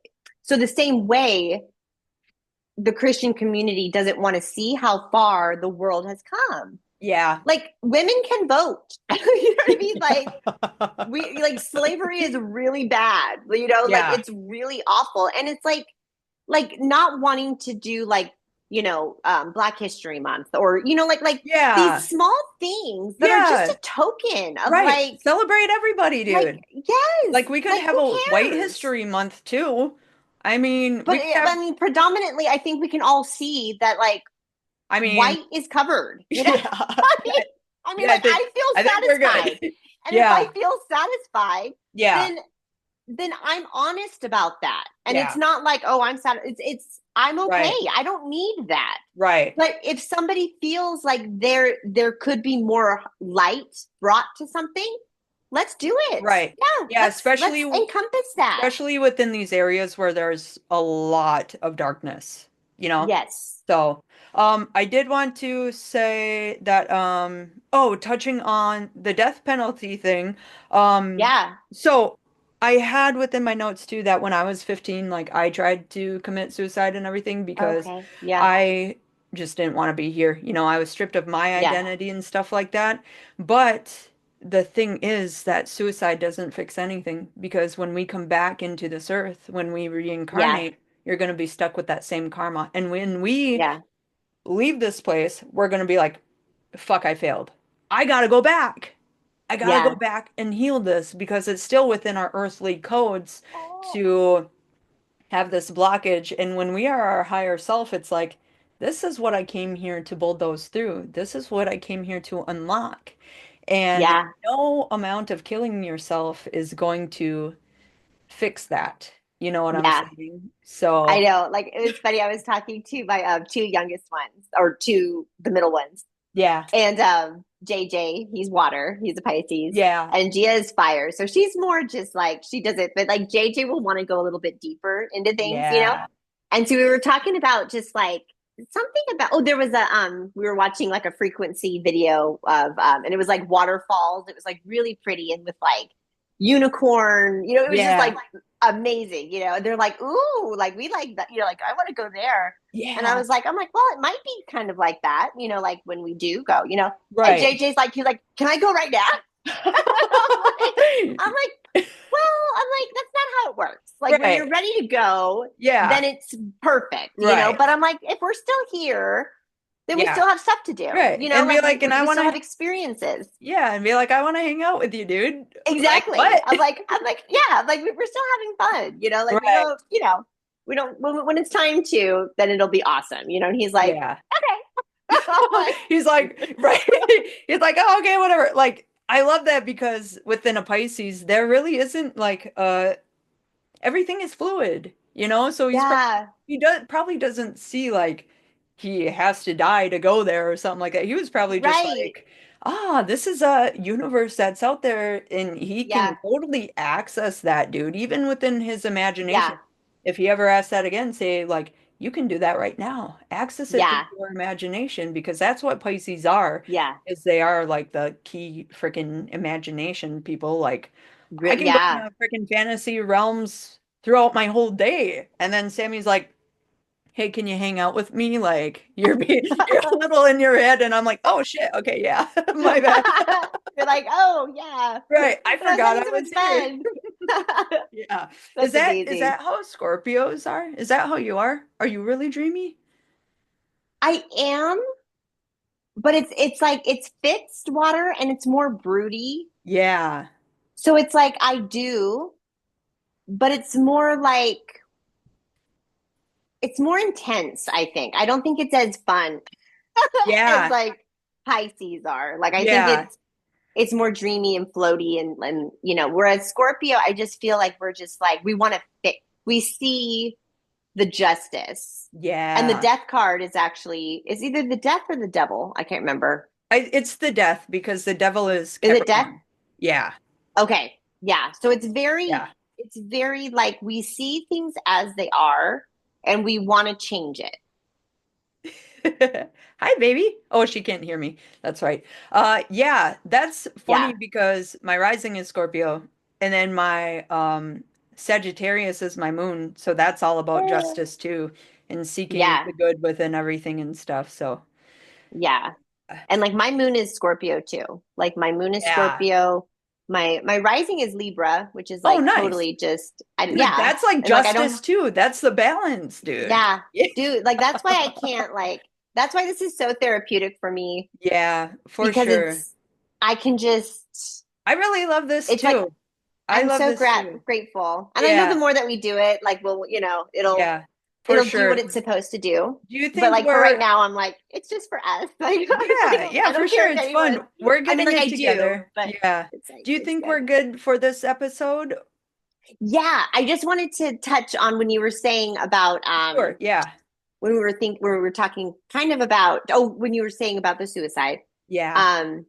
so the same way the Christian community doesn't want to see how far the world has come. Yeah. Like, women can vote. You know what I mean? Like, we, like, slavery is really bad, like, Yeah. it's really awful. And it's like not wanting to do, like, Black History Month, or like Yeah. these small things that are just Yeah. a token of Right. Celebrate everybody, dude. yes, Like we could like have who a white cares? history month too. I mean, But we could have, I mean, predominantly, I think we can all see that like I mean, white is covered. yeah. I mean, Yeah, like I I think feel we're satisfied, good. and if I Yeah. feel satisfied, Yeah. then I'm honest about that. And it's Yeah. not like, oh, I'm sad. It's I'm okay. Right. I don't need that. Right. But if somebody feels like there could be more light brought to something, let's do it. Right. Yeah, Yeah, let's encompass that. especially within these areas where there's a lot of darkness, you know? Yes. So, I did want to say that, oh, touching on the death penalty thing, um, Yeah. so I had within my notes too that when I was 15, like I tried to commit suicide and everything because Okay. Yeah. I just didn't want to be here. You know, I was stripped of my Yeah. identity and stuff like that. But the thing is that suicide doesn't fix anything because when we come back into this earth, when we Yeah. reincarnate, you're going to be stuck with that same karma. And when we Yeah. leave this place, we're going to be like, fuck, I failed. I got to go back. I got to go Yeah. back and heal this because it's still within our earthly codes Oh. to have this blockage. And when we are our higher self, it's like, this is what I came here to bulldoze through. This is what I came here to unlock. And Yeah. no amount of killing yourself is going to fix that. You know what I'm Yeah. saying? I So, know. Like it was funny. I was talking to my two youngest ones, or two the middle ones. yeah, And JJ, he's water, he's a Pisces, yeah, and Gia is fire. So she's more just like she does it, but like JJ will want to go a little bit deeper into things. yeah, And so we were talking about just like something about there was a we were watching like a frequency video of and it was like waterfalls. It was like really pretty and with like unicorn, it was just yeah, like amazing. And they're like, ooh, like we like that, like I want to go there. And I yeah, was like, I'm like, well, it might be kind of like that, like when we do go. And right. JJ's like, he's like, can I go right now? I'm like, well, I'm like, that's not how it works. Like when you're Right. ready to go, Yeah, then it's perfect. right. But I'm like, if we're still here, then we Yeah, still have stuff to do. right. And be Like like, and I we want still have to, experiences. yeah, and be like, I want to hang out with you, dude. Like, Exactly. what? I'm like, yeah, like we're still having fun. Like we Right. don't, we don't when it's time to, then it'll be awesome. And he's like, Yeah. okay. I'm like, He's like, right. He's like, oh, okay, whatever. Like, I love that because within a Pisces, there really isn't like everything is fluid, you know? So yeah, he probably doesn't see like he has to die to go there or something like that. He was probably just right. like, ah, this is a universe that's out there and he can Yeah, totally access that, dude, even within his imagination. yeah, If he ever asks that again, say like, you can do that right now. Access it through yeah, your imagination because that's what Pisces are, yeah, is they are like the key freaking imagination people. Like I can go yeah. into freaking fantasy realms throughout my whole day. And then Sammy's like, hey, can you hang out with me? Like you're a little in your head, and I'm like, oh shit, okay, yeah. My bad. You're like, oh yeah, Right. I but I was forgot having I so was much here. fun. Yeah. That's Is amazing. that how Scorpios are? Is that how you are? Are you really dreamy? I am, but it's like it's fixed water and it's more broody. Yeah. So it's like I do, but it's more intense, I think. I don't think it's as fun as Yeah. like Pisces are. Like I think Yeah. it's more dreamy and floaty and whereas Scorpio, I just feel like we're just like we want to fit, we see the justice. And the Yeah. death card is either the death or the devil. I can't remember. It's the death because the devil is Is it death? Capricorn. Yeah. Okay. Yeah. So it's very like we see things as they are and we want to change it. Hi, baby. Oh, she can't hear me. That's right. Yeah, that's funny Yeah. because my rising is Scorpio, and then my Sagittarius is my moon, so that's all about justice too, and seeking Yeah. the good within everything and stuff. So, Yeah. uh, And like my moon is Scorpio too. Like my moon is yeah, Scorpio. my rising is Libra, which is Oh, like nice. totally just Dude, yeah. that's like And like I justice don't too. That's the balance, dude. yeah, dude, like that's why I can't like that's why this is so therapeutic for me Yeah, for because sure. it's I can just I really love this it's like too. I I'm love so this too. grateful. And I know the Yeah, more that we do it, like we'll, yeah, for it'll do sure. what it's supposed to do. Do you But think like for right we're, now, I'm like, it's just for us. Like yeah, yeah, I for don't sure. care if It's fun. anyone We're I mean getting like it I do, together. but Yeah. it's like Do you it's think good. we're good for this episode? Yeah, I just wanted to touch on when you were saying about Sure. Yeah. when we were talking kind of about when you were saying about the suicide. Yeah. Um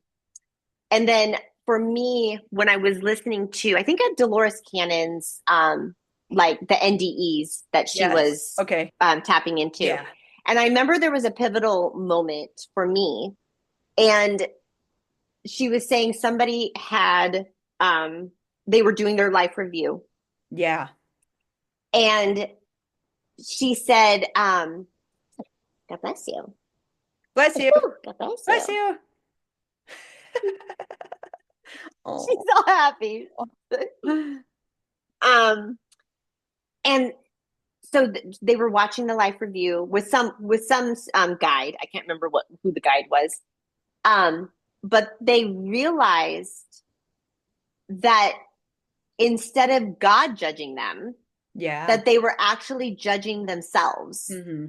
and then for me when I was listening to I think at Dolores Cannon's like the NDEs that she Yes. was Okay. tapping into. Yeah. And I remember there was a pivotal moment for me and she was saying somebody had they were doing their life review Yeah. and she said God bless you. Bless you. Whew, God bless Bless you. you. She's Oh. so happy. um and so they were watching the life review with some guide. I can't remember who the guide was. Um, but they realized that instead of God judging them, Yeah. that they were actually judging themselves. Hmm.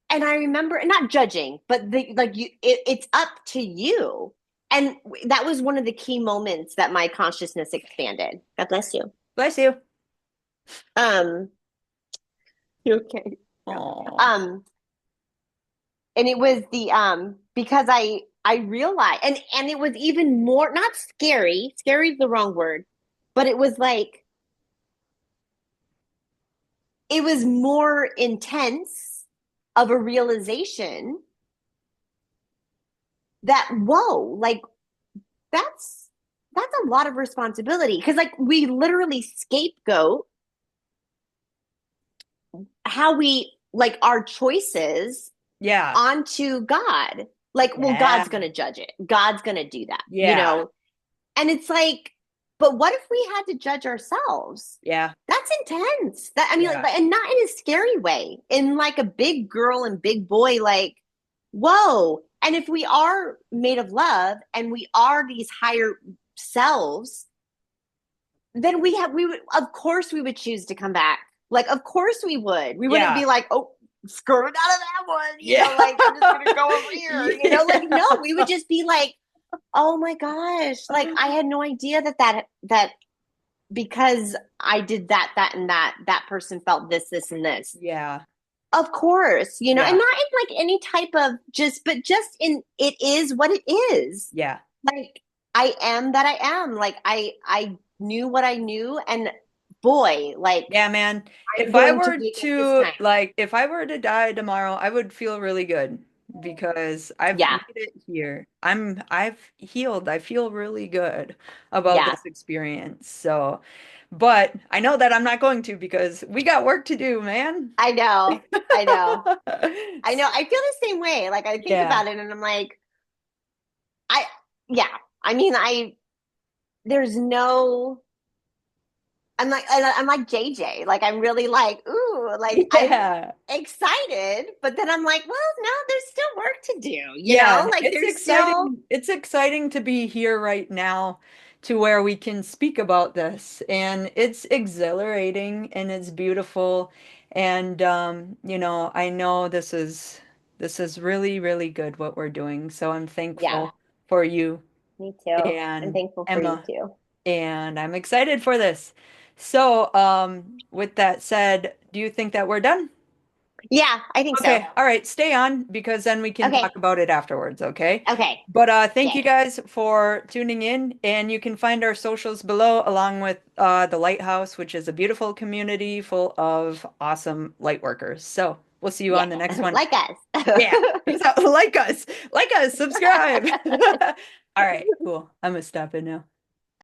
And I remember not judging, but it's up to you. And that was one of the key moments that my consciousness expanded. God bless you. Bless you. Um, you okay? Oh. Um, and it was the because I realized and it was even more not scary. Scary is the wrong word, but it was like it was more intense of a realization that whoa, like that's that's a lot of responsibility because like we literally scapegoat how we like our choices Yeah. onto God. Like, well, Yeah. God's going to judge it. God's going to do that, Yeah. And it's like, but what if we had to judge ourselves? Yeah. That's intense. That I mean, Yeah. like, and not in a scary way, in like a big girl and big boy, like, whoa. And if we are made of love and we are these higher selves, then we would of course we would choose to come back. Like, of course we would. We wouldn't Yeah. be like, oh, skirt out of that one, Yeah. like I'm just gonna go over here, like Yeah. no, we would just be like, oh my gosh, like I had no idea that because I did and that person felt this and this. Yeah. Of course, and not Yeah. in like any type of but just in it is what it is. Yeah. Like I am that I am. Like I knew what I knew and boy, like Yeah, man. I'm going to wake up this time. If I were to die tomorrow, I would feel really good because I've Yeah. made it here. I've healed. I feel really good about Yeah. this experience. So, but I know that I'm not going to because we got work to do, man. I know. I know. I know. I feel the same way. Like I think Yeah. about it and I'm like, I yeah. I mean, there's no I'm like JJ. Like I'm really like, ooh, like I'm Yeah. excited, but then I'm like, well, no, there's still work to do, Yeah, Like it's there's still exciting. It's exciting to be here right now to where we can speak about this. And it's exhilarating and it's beautiful. And I know this is really, really good what we're doing. So I'm yeah, thankful for you me too. I'm and thankful for you Emma, too. and I'm excited for this. So, with that said, do you think that we're done? Yeah, I think so. Okay, all right, stay on because then we can Okay. talk about it afterwards, okay? Okay. But thank you Okay. guys for tuning in, and you can find our socials below along with the Lighthouse, which is a beautiful community full of awesome light workers. So we'll see you Yeah. on the next one. Like us. Yeah, peace out. Like us, subscribe. All right, cool. I'm gonna stop it now.